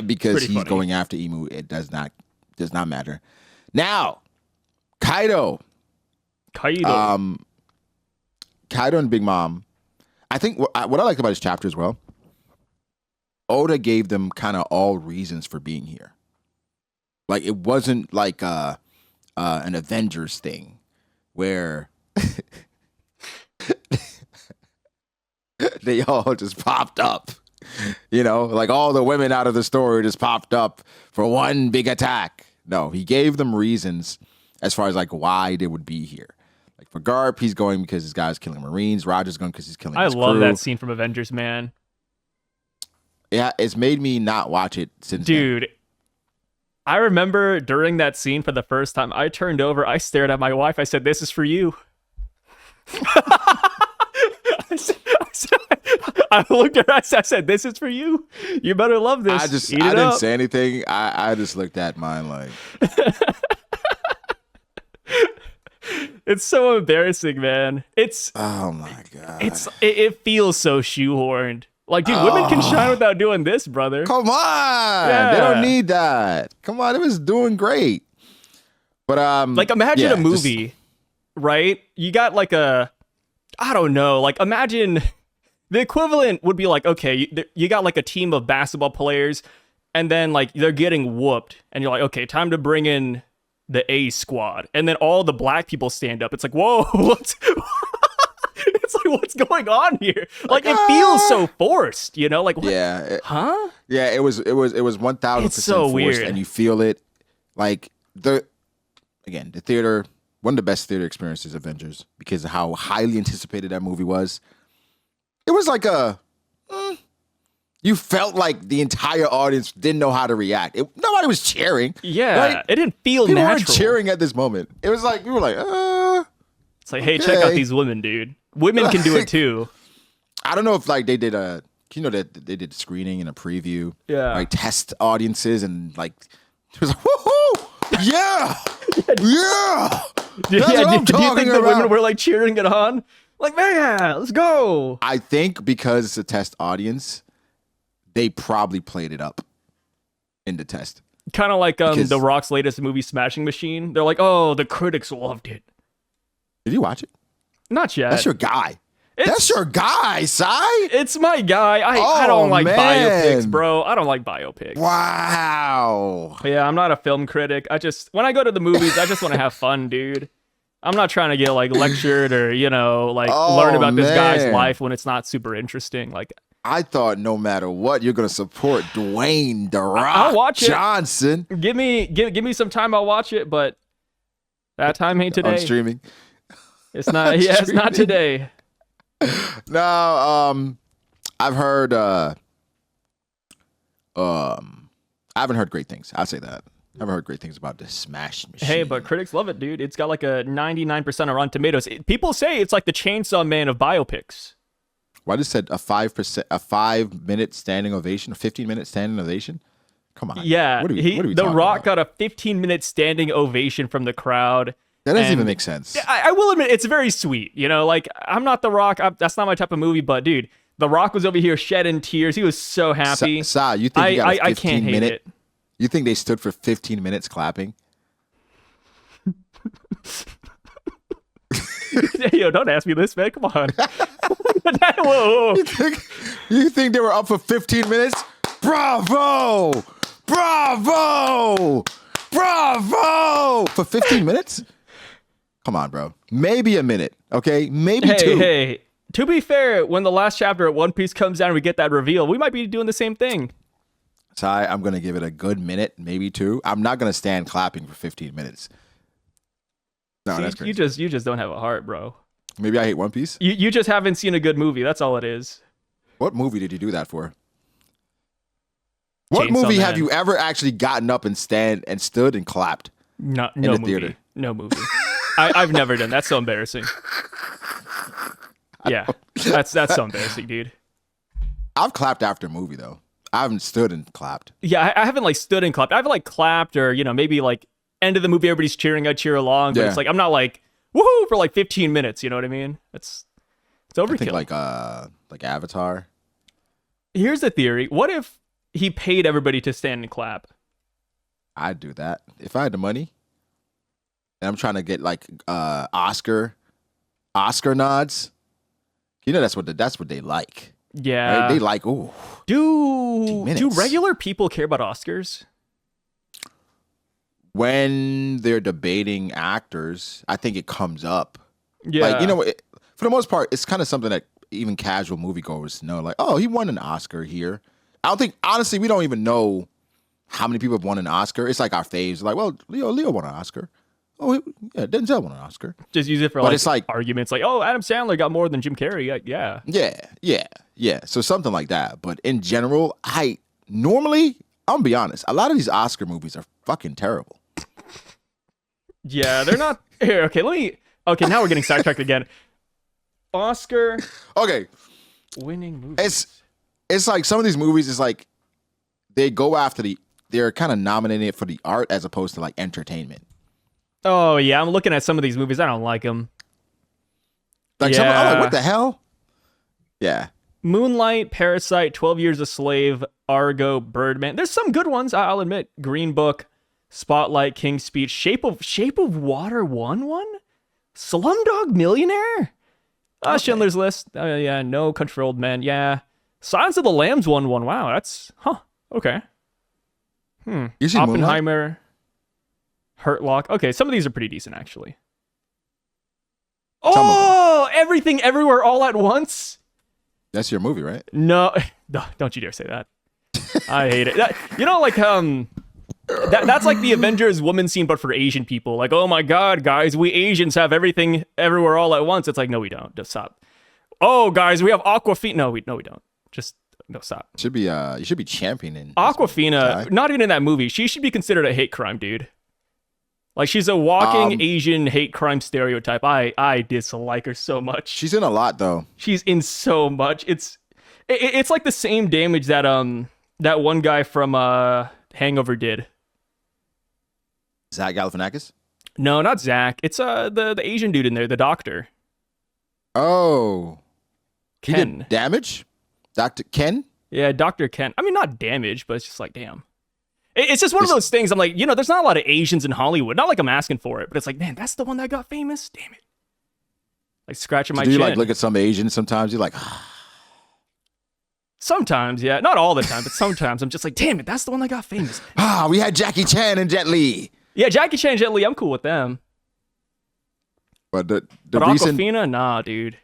because he's going after Emu. It does not matter. Now. Kaido and Big Mom. I think what I liked about his chapter as well. Oda gave them kind of all reasons for being here. Like it wasn't like an Avengers thing where they all just popped up. You know, like all the women out of the story just popped up for one big attack. No, he gave them reasons as far as like why they would be here. Like for Garp, he's going because his guy's killing Marines. Roger's going because he's killing his crew. I love that scene from Avengers, man. Yeah, it's made me not watch it since Dude, then. I remember during that scene for the first time, I turned over, I stared at my wife, I said, "This is for you." I looked at her, I said, "This is for you. You better love this." I didn't say anything. I just looked at mine like... It's so embarrassing, man. Oh my God. It feels so shoehorned. Like, dude, women can shine without doing this, brother. Come on. Yeah. They don't need that. Come on, it was doing great. But like imagine a movie, right? You got like I don't know, like imagine the equivalent would be like, okay, you got like a team of basketball players and then like they're getting whooped and you're like, okay, time to bring in the A squad. And then all the black people stand up. It's like, whoa, it's like, what's going on here? Like it feels so forced, you know? Like, what? Yeah. Huh? Yeah, it was 1000% It's so forced weird. and you feel it. Like the theater, one of the best theater experiences, Avengers, because of how highly anticipated that movie was. It was like you felt like the entire audience didn't know how to react. Nobody was cheering. Yeah, right? it didn't feel People natural. weren't cheering at this moment. It was like, we were like, It's like, hey, check out these women, dude. Women can do it too. I don't know if like they did that they did screening and a preview. Yeah. Like test audiences and like, it was like, woohoo! Yeah! Yeah! Do you think talking the women about. were like cheering it on? Like, man, let's go. I think because it's a test audience, they probably played it up in the test. Kind of like Because- The Rock's latest movie, Smashing Machine. They're like, oh, the critics loved it. Did you watch it? Not yet. That's your guy. That's your guy, Sai. It's my guy. I don't like biopics, bro. I don't like biopics. Wow. Yeah, I'm not a film critic. When I go to the movies, I just want to have fun, dude. I'm not trying to get like lectured or, learn about this guy's man. life when it's not super interesting. Like, I thought no matter what, you're gonna support Dwayne "The Rock" I'll watch it. Johnson give me some time, I'll watch it, but that time ain't today. on streaming. It's not. Yeah, it's not today. No, I've heard. I haven't heard great things. I'll say that. I haven't heard great things about the Smash Machine. Hey, but critics love it, dude. It's got like a 99% on Rotten Tomatoes. People say it's like the Chainsaw Man of biopics. Well, I just said a 5-minute standing ovation, a 15-minute standing ovation. Come on. Yeah, What are we The talking Rock about? got a 15-minute standing ovation from the crowd. That doesn't and even make sense. I will admit, it's very sweet. Like, I'm not The Rock. That's not my type of movie, but dude, The Rock was over here shedding tears. He was so happy. Sa, you think you got a I can't hate 15-minute? it. You think they stood for 15 minutes clapping? Yo, don't ask me this, man. Come on. Whoa. You think they were up for 15 minutes? Bravo! Bravo! Bravo! For 15 minutes? Come on, bro. Maybe a minute, okay? Maybe two. Hey. To be fair, when the last chapter at One Piece comes out and we get that reveal, we might be doing the same thing. So I'm going to give it a good minute, maybe two. I'm not going to stand clapping for 15 minutes. No, See, that's crazy. you just don't have a heart, bro. Maybe I hate One Piece. You just haven't seen a good movie. That's all it is. What movie did you do that for? What Chainsaw movie have Man. you ever actually gotten up and stood and clapped? No the movie. theater. No movie. I've never done. That's so embarrassing. Yeah, that's so embarrassing, dude. I've clapped after a movie though. I haven't stood and clapped. Yeah, I haven't like stood and clapped. I haven't like clapped or maybe like end of the movie everybody's cheering. I cheer along, but Yeah. it's like I'm not like woohoo for like 15 minutes. You know what I mean? It's overkill. I think like Avatar. Here's the theory: what if he paid everybody to stand and clap? I'd do that if I had the money. And I'm trying to get like Oscar nods. That's what they like. Yeah. Right? They like, ooh, Do minutes. regular people care about Oscars? When they're debating actors, I think it comes up. Yeah. Like, you know, for the most part, it's kind of something that even casual moviegoers know. Like, oh, he won an Oscar here. I don't think, honestly, we don't even know how many people have won an Oscar. It's like our faves. Like, well, Leo won an Oscar. Oh, yeah, Denzel won an Oscar. Just use it for But it's like arguments like, oh, Adam Sandler got more than Jim Carrey. Yeah. Yeah. So something like that. But in general, I'm gonna be honest, a lot of these Oscar movies are fucking terrible. Yeah, they're not. Here, okay, now we're getting sidetracked again. Oscar. Okay. Winning movies. It's like some of these movies is like they go after they're kind of nominated for the art as opposed to like entertainment. Oh yeah, I'm looking at some of these movies. I don't like them. Like I'm like, what the hell? Yeah. Moonlight, Parasite, 12 Years a Slave, Argo, Birdman. There's some good ones, I'll admit. Green Book, Spotlight, King's Speech, Shape of Water won one? Slumdog Millionaire? Okay. Schindler's List. Yeah, No Country for Old Men. Yeah. Silence of the Lambs won one. Wow, that's okay. You see Oppenheimer, Moonlight? Hurt Lock. Okay, some of these are pretty decent actually. Oh, Everything Everywhere All at Once. That's your movie, right? No, don't you dare say that. I hate it. That's like the Avengers woman scene, but for Asian people. Like, oh my God, guys, we Asians have everything everywhere all at once. It's like, no, we don't. Just stop. Oh, guys, we have Aquafina. No, we don't. Just no, stop. You should be championing Aquafina. Not even in that movie. She should be considered a hate crime, dude. Like, she's a walking Asian hate crime stereotype. I dislike her so much. She's in a lot, though. She's in so much. It's like the same damage that that one guy from Hangover did. Zach Galifianakis? No, not Zach. It's the Asian dude in there, the doctor. Oh, Ken. He did damage? Dr. Ken? Yeah, Dr. Ken. I mean, not damage, but it's just like, damn. It's just one of those things. I'm like, there's not a lot of Asians in Hollywood. Not like I'm asking for it, but it's like, man, that's the one that got famous? Damn it. Like scratching my chin. Do you like look at some Asians sometimes? You're like, sometimes, yeah. Not all the time, but sometimes I'm just like, damn it, that's the one that got famous. we had Jackie Chan and Jet Li. Yeah, Jackie Chan and Jet Li, I'm cool with them. But the but recent... Awkwafina, nah, dude.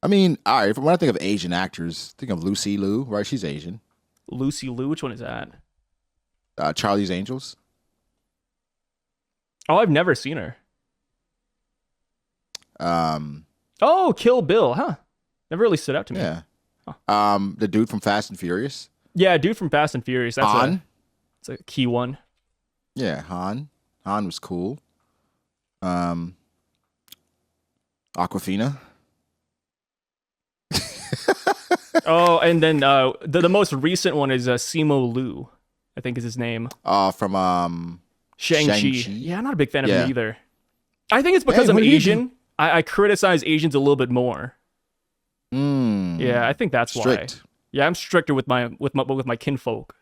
I mean, all right, when I think of Asian actors, think of Lucy Liu, right? She's Asian. Lucy Liu, which one is that? Charlie's Angels. Oh, I've never seen her. Oh, Kill Bill, huh? Never really stood out to me. Yeah. Huh. The dude from Fast and Furious. Yeah, dude from Fast and Furious. That's Han. It's a key one. Yeah, Han. Han was cool. Aquafina. Oh, and then the most recent one is Simu Liu, I think is his name. From Shang-Chi. Yeah, I'm not a big fan of him either. I think it's because I'm Asian. I criticize Asians a little bit more. Yeah, I think that's strict. Why. Yeah, I'm stricter with my kinfolk.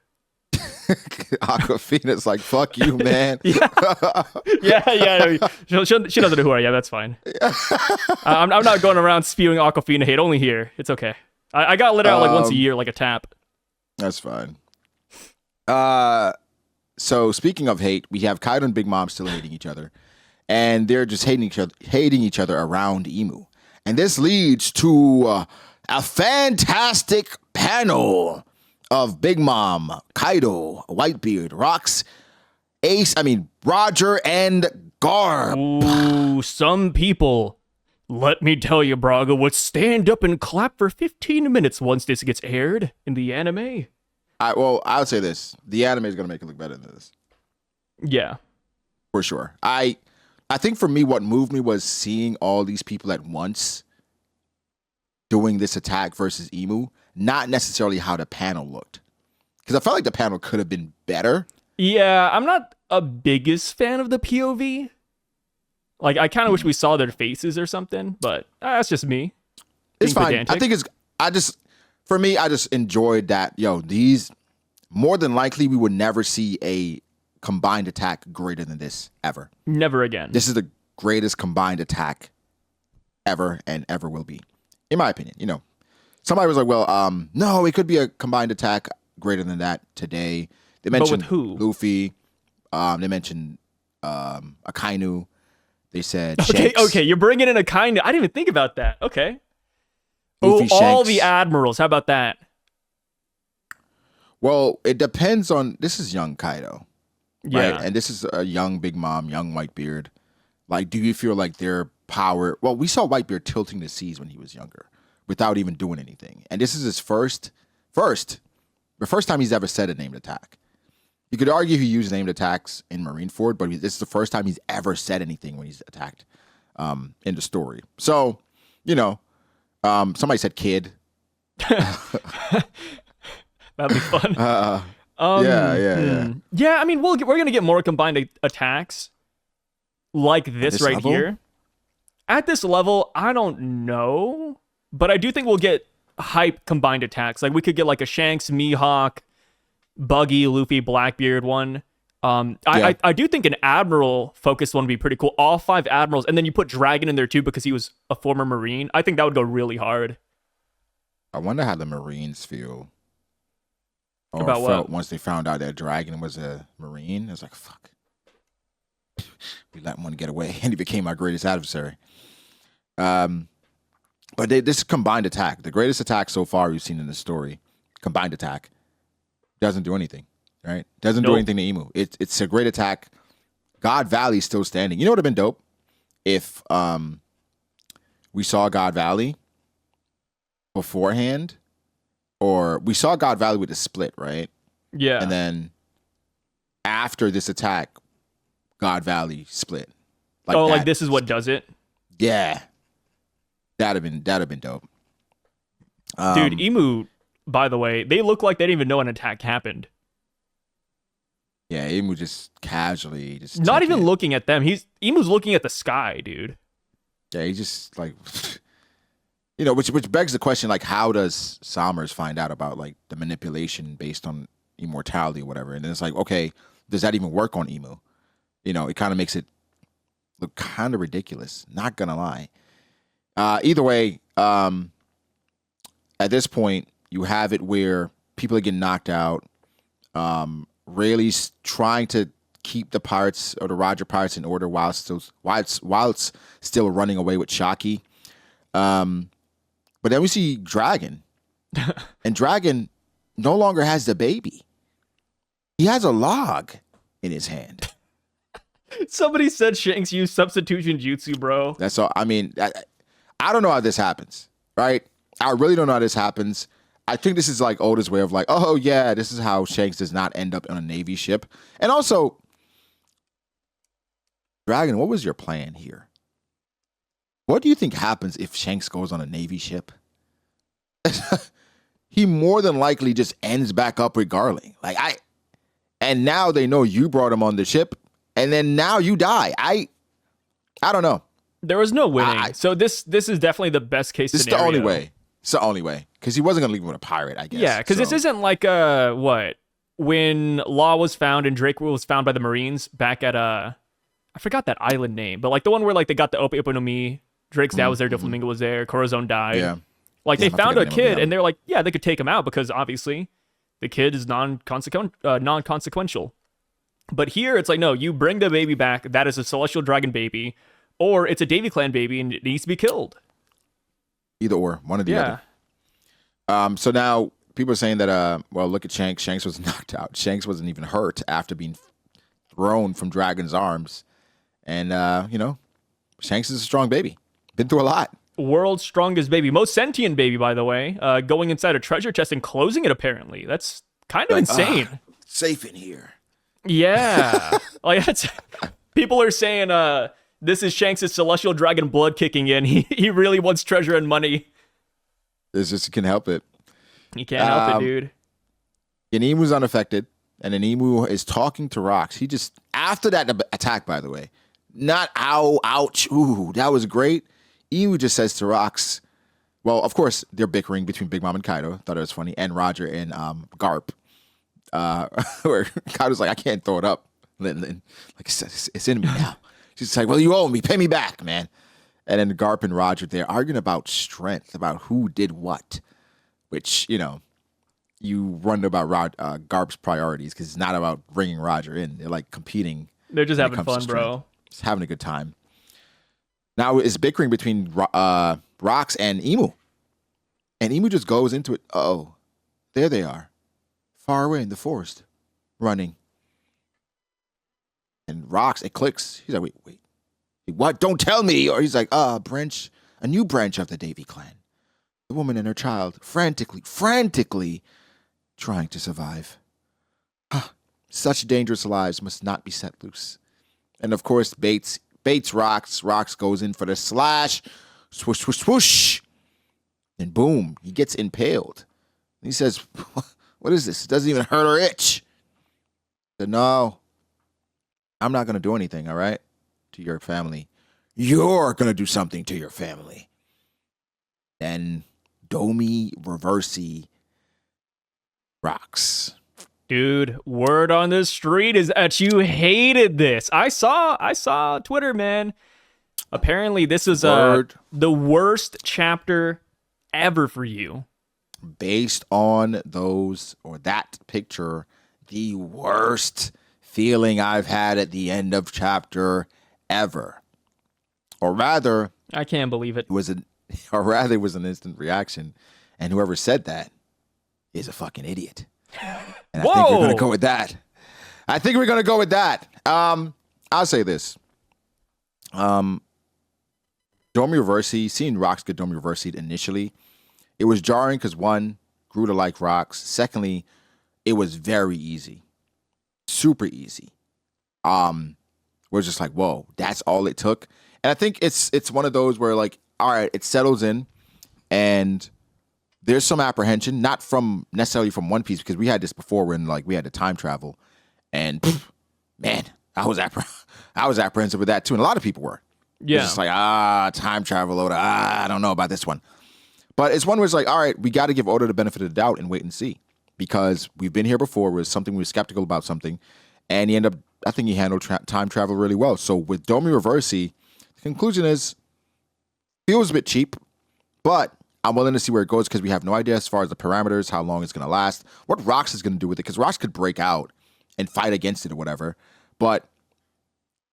Aquafina's like, fuck you, man. yeah. She doesn't know who I am. Yeah, that's fine. I'm not going around spewing Aquafina hate. Only here. It's okay. I got let out like once a year, like a tap. That's fine. So speaking of hate, we have Kaido and Big Mom still hating each other, and they're just hating each other around Emu, and this leads to a fantastic panel of Big Mom, Kaido, Whitebeard, Roger, and Garp. Ooh, some people, let me tell you, Braga, would stand up and clap for 15 minutes once this gets aired in the anime. I would say this. The anime is going to make it look better than this. Yeah. For sure. I think for me, what moved me was seeing all these people at once doing this attack versus Emu, not necessarily how the panel looked. Because I felt like the panel could have been better. Yeah, I'm not a biggest fan of the POV. Like, I kind of wish we saw their faces or something, but that's just me. It's fine. Pedantic. I think for me, I just enjoyed that. These, more than likely, we would never see a combined attack greater than this ever. Never again. This is the greatest combined attack ever and ever will be, in my opinion. Somebody was like, well, no, it could be a combined attack greater than that today. They mentioned with who? Luffy. They mentioned Akainu. They said Okay, Shanks. okay, you're bringing in Akainu. I didn't even think about that. Okay. Luffy, all Shanks. the admirals. How about that? Well, it depends on. This is young Kaido, Yeah. right? And this is a young Big Mom, young Whitebeard. Like, do you feel like their power? Well, we saw Whitebeard tilting the seas when he was younger, without even doing anything. And this is his the first time he's ever said a named attack. You could argue he used named attacks in Marineford, but this is the first time he's ever said anything when he's attacked in the story. So, somebody said kid. That'd be fun. Yeah. Yeah, I mean, we're gonna get more combined attacks like this right level? here. At this level, I don't know, but I do think we'll get hype combined attacks. Like we could get like a Shanks, Mihawk, Buggy, Luffy, Blackbeard one. I do think an Admiral focused one would be pretty cool. All 5 Admirals, and then you put Dragon in there too because he was a former Marine. I think that would go really hard. I wonder how the Marines feel. Or About what? felt once they found out that Dragon was a Marine. It was like, fuck. We let one get away, and he became our greatest adversary. But this combined attack, the greatest attack so far we've seen in the story, combined attack, doesn't do anything, right? Doesn't do anything to Emu. It's a great attack. God Valley's still standing. You know what would have been dope? If we saw God Valley beforehand, or we saw God Valley with the split, right? Yeah. And then after this attack, God Valley split. Like this is what does it? Yeah. That'd have been dope. Dude, Emu, by the way, they look like they didn't even know an attack happened. Yeah, Emu just casually Not even looking at them. Emu's looking at the sky, dude. Yeah, he just like which begs the question, like, how does Somers find out about like the manipulation based on immortality or whatever? And then it's like, okay, does that even work on Emu? It kind of makes it look kind of ridiculous. Not gonna lie. Either way, at this point, you have it where people are getting knocked out. Rayleigh's trying to keep the pirates or the Roger pirates in order while it's still running away with Shocky. But then we see Dragon, and Dragon no longer has the baby. He has a log in his hand. Somebody said Shanks used substitution jutsu, bro. That's all. I mean, I don't know how this happens, right? I really don't know how this happens. I think this is like Oda's way of like, oh yeah, this is how Shanks does not end up on a Navy ship. And also, Dragon, what was your plan here? What do you think happens if Shanks goes on a Navy ship? He more than likely just ends back up with Garling. And now they know you brought him on the ship, and then now you die. I don't know. There was no winning. So this is definitely the best case scenario. This is the only way. It's the only way. Because he wasn't going to leave him with a pirate, I guess. Yeah, because this isn't like when Law was found and Drake was found by the Marines back at I forgot that island name, but like the one where like they got the Ope Ope no Mi. Drake's dad was there, Doflamingo was there, Corazon died. Yeah. Like they found a kid the and they're like, yeah, they could take him out because obviously the kid is non-consequential. But here it's like, no, you bring the baby back. That is a Celestial Dragon baby, or it's a Davy Clan baby and it needs to be killed. Either or, one or the other. So now people are saying that, well, look at Shanks. Shanks was knocked out. Shanks wasn't even hurt after being thrown from Dragon's arms. And, Shanks is a strong baby. Been through a lot. World's strongest baby. Most sentient baby, by the way. Going inside a treasure chest and closing it, apparently. That's kind of insane. Safe in here. Yeah. People are saying this is Shanks' celestial dragon blood kicking in. He really wants treasure and money. This just can help it. He can't help it, dude. And Emu's unaffected. And then Emu is talking to Rocks. He just, after that attack, by the way, not ow, ouch, ooh, that was great. Emu just says to Rocks, well, of course, they're bickering between Big Mom and Kaido. Thought it was funny. And Roger and Garp. Where Kaido's like, I can't throw it up. Like, it's in me now. She's like, well, you owe me. Pay me back, man. And then Garp and Roger, they're arguing about strength, about who did what. which, you wonder about Garp's priorities because it's not about bringing Roger in. They're like competing. They're just having fun, bro. Just having a good time. Now it's bickering between Rox and Emu. And Emu just goes into it. Oh, there they are. Far away in the forest. Running. And Rox, it clicks. He's like, wait. What? Don't tell me. Or he's like, a new branch of the Davy clan. The woman and her child frantically trying to survive. Such dangerous lives must not be set loose. And of course, Bates Rox. Rox goes in for the slash. Swoosh, swoosh, swoosh. And boom, he gets impaled. And he says, what is this? It doesn't even hurt or itch. He said, no, I'm not going to do anything, all right, to your family. You're going to do something to your family. Then Domi Reversi rocks. Dude, word on the street is that you hated this. I saw Twitter, man. Apparently, this is the worst chapter ever for you. Based on that picture, the worst feeling I've had at the end of chapter ever. Or rather, I can't believe it. It was an instant reaction. And whoever said that is a fucking idiot. And I think we're going to go with that. I'll say this. Domi Reversi, seeing Rox get Domi Reversi'd initially, it was jarring because one, grew to like Rox. Secondly, it was very easy. Super easy. We're just like, whoa, that's all it took. And I think it's one of those where like, all right, it settles in and there's some apprehension, not from necessarily from One Piece, because we had this before when like we had to time travel, and man, I was apprehensive with that too, and a lot of people were. Yeah, it's just like time travel, Oda. I don't know about this one, but it's one where it's like, all right, we got to give Oda the benefit of the doubt and wait and see, because we've been here before with something we were skeptical about something, and I think he handled time travel really well. So with Domi Reversi, the conclusion is feels a bit cheap, but I'm willing to see where it goes because we have no idea as far as the parameters, how long it's going to last, what Rox is going to do with it, because Rox could break out and fight against it or whatever. But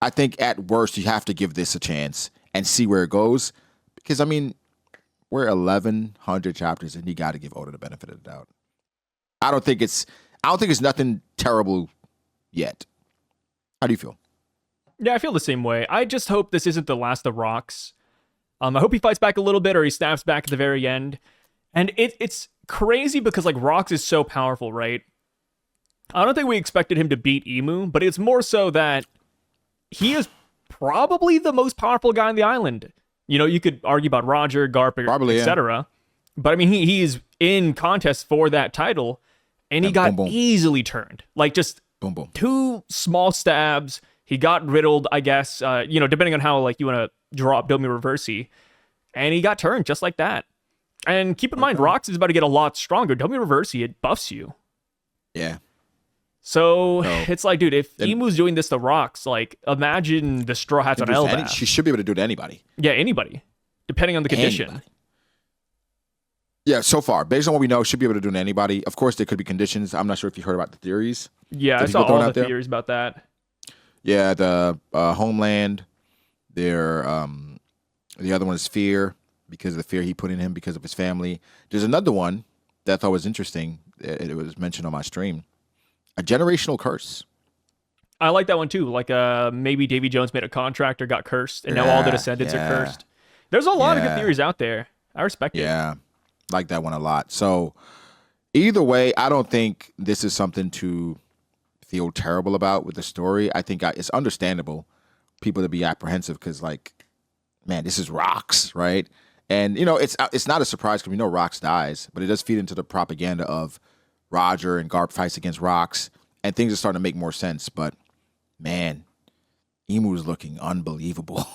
I think at worst, you have to give this a chance and see where it goes, because, I mean, we're 1,100 chapters and you got to give Oda the benefit of the doubt. I don't think it's nothing terrible yet. How do you feel? Yeah, I feel the same way. I just hope this isn't the last of Rox. I hope he fights back a little bit or he snaps back at the very end. And it's crazy because, like, Rox is so powerful, right? I don't think we expected him to beat Emu, but it's more so that he is probably the most powerful guy on the island. You know, you could argue about Roger, Garp, etc. Yeah. But, I mean, he is in contest for that title, and he got easily turned. Like, just two small stabs. He got riddled, I guess, depending on how, like, you want to drop Domi Reversi, and he got turned just like that. And keep in mind, Rox is about to get a lot stronger. Domi Reversi, it buffs you. Yeah. So it's like, dude, if Emu's doing this to Rox, like, imagine the Straw Hats on Elbaf. She should be able to do it to anybody. Yeah, anybody, depending on the condition. Anybody. Yeah, so far, based on what we know, should be able to do it to anybody. Of course, there could be conditions. I'm not sure if you heard about the theories. Yeah, I saw all the theories about that. Yeah, the Homeland. The other one is fear, because of the fear he put in him because of his family. There's another one that I thought was interesting. It was mentioned on my stream. A generational curse. I like that one too. Like maybe Davy Jones made a contract or got cursed, and now all the descendants are cursed. There's a lot of good theories out there. I respect it. Yeah, like that one a lot. So either way, I don't think this is something to feel terrible about with the story. I think it's understandable people to be apprehensive because, like, man, this is Rox, right? And, you know, it's not a surprise because we know Rox dies, but it does feed into the propaganda of Roger and Garp fights against Rox, and things are starting to make more sense. But, man, Emu's looking unbelievable.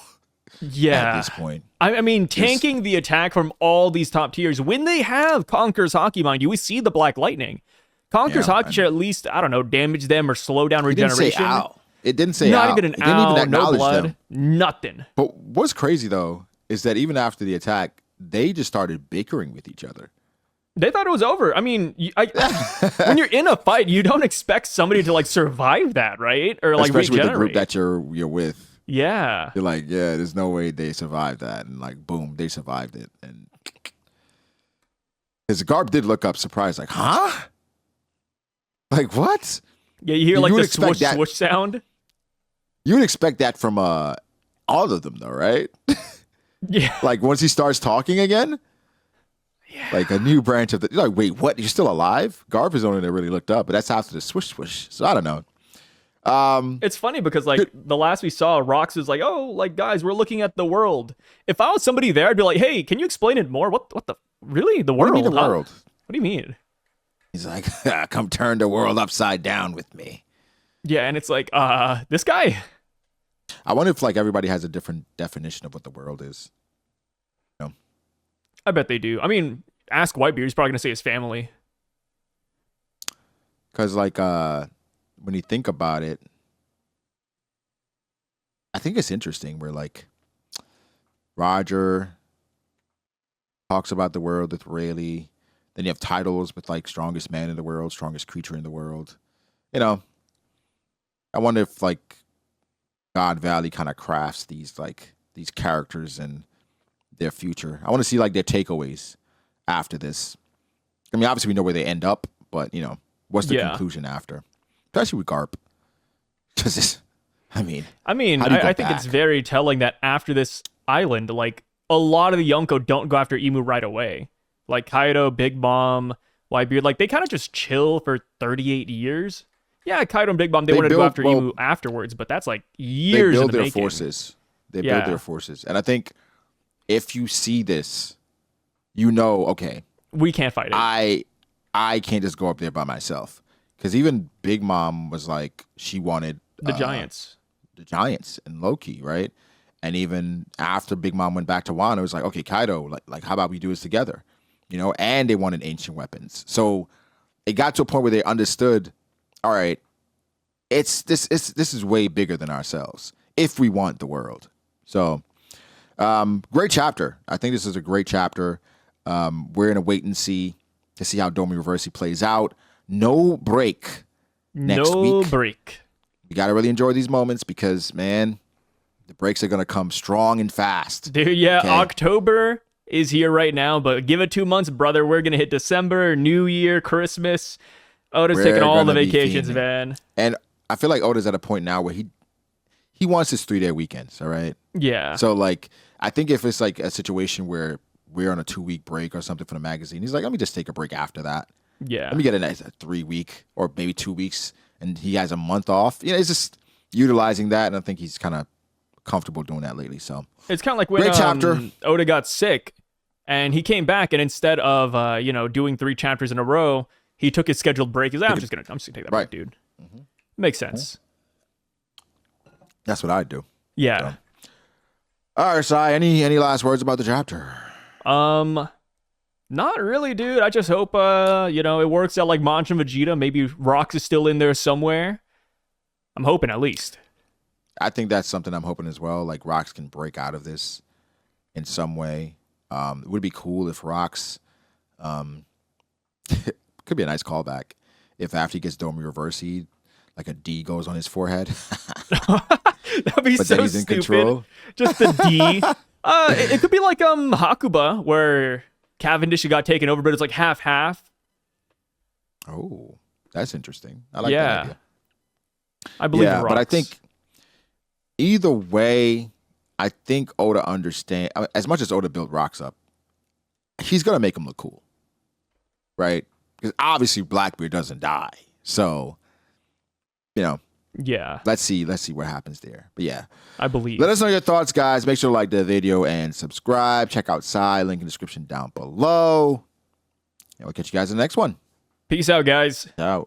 Yeah. At this point. I mean, tanking the attack from all these top tiers, when they have Conqueror's Haki, mind you, we see the Black Lightning. Conqueror's Haki should at least, I don't know, damage them or slow down regeneration. It didn't say not out. Even an it didn't even acknowledge no blood, them. Nothing. But what's crazy though is that even after the attack, they just started bickering with each other. They thought it was over. I mean, when you're in a fight, you don't expect somebody to like survive that, right? Or like especially regenerate. with the group that you're with. Yeah. You're like, yeah, there's no way they survived that, and like, boom, they survived it. And his Garb did look up, surprised, like, huh? Like what? Yeah, you hear like the swoosh swoosh sound. You would expect that from all of them, though, right? Yeah. Like once he starts talking again. Yeah. Like a new branch of the. You're like, wait, what? You're still alive? Garb is the only that really looked up, but that's after the swish swish. So I don't know. It's funny because like the last we saw, Rox was like, "Oh, like guys, we're looking at the world." If I was somebody there, I'd be like, "Hey, can you explain it more? What the really the world? What do you mean the world? What do you mean?" He's like, "Come turn the world upside down with me." Yeah, and it's like, this guy. I wonder if like everybody has a different definition of what the world is. You know? I bet they do. I mean, ask Whitebeard. He's probably gonna say his family. Because like when you think about it, I think it's interesting where like Roger talks about the world with Rayleigh. Then you have titles with like strongest man in the world, strongest creature in the world. You know, I wonder if like God Valley kind of crafts these characters and their future. I want to see like their takeaways after this. I mean, obviously we know where they end up, but you know, what's the conclusion after? Especially with Garp. Because I mean, I think it's very telling that after this island, like a lot of the Yonko don't go after Emu right away. Like Kaido, Big Mom, Whitebeard, like they kind of just chill for 38 years. Yeah, Kaido and Big Mom, they wanted to go after Emu afterwards, but that's like years. They build their forces. They build their forces, and I think if you see this, you know, okay, we can't fight it. I can't just go up there by myself, because even Big Mom was like she wanted the Giants, and Loki, right? And even after Big Mom went back to Wano, it was like, okay, Kaido, like how about we do this together, you know? And they wanted ancient weapons, so it got to a point where they understood. All right, this is way bigger than ourselves if we want the world. So, great chapter. I think this is a great chapter. We're in a wait and see to see how Domi Reversi plays out. No break next week. No break. You got to really enjoy these moments because, man, the breaks are going to come strong and fast. Dude, yeah, okay. October is here right now, but give it 2 months, brother. We're going to hit December, New Year, Christmas. Oda's taking all the vacations, man. And I feel like Oda's at a point now where he wants his 3-day weekends, all right? Yeah. So, like, I think if it's like a situation where we're on a 2-week break or something from the magazine, he's like, let me just take a break after that. Yeah. Let me get a nice 3-week or maybe 2 weeks, and he has a month off. You know, it's just utilizing that, and I think he's kind of comfortable doing that lately. So it's kind of like when Oda got sick, and he came back, and instead of doing 3 chapters in a row, he took his scheduled break. He's like, I'm just gonna take that break, dude. Mm-hmm. Makes sense. Mm-hmm. That's what I'd do. Yeah. So. All right, Sai, any last words about the chapter? Not really, dude. I just hope it works out like Mancha and Vegeta. Maybe Rox is still in there somewhere. I'm hoping at least. I think that's something I'm hoping as well. Like Rox can break out of this in some way. It would be cool if Rox could be a nice callback if after he gets Domi Reversi, like a D goes on his forehead. That'd be but so then he's in stupid. Control. Just the D. It could be like Hakuba, where Cavendish got taken over, but it's like half. Oh, that's interesting. I like that idea. I believe in Rox. But I think either way, I think Oda understands. As much as Oda built Rox up, he's gonna make him look cool, right? Because obviously Blackbeard doesn't die, so yeah. Let's see what happens there. But yeah, I believe. Let us know your thoughts, guys. Make sure to like the video and subscribe. Check out Sai, link in the description down below, and we'll catch you guys in the next one. Peace out, guys. Out.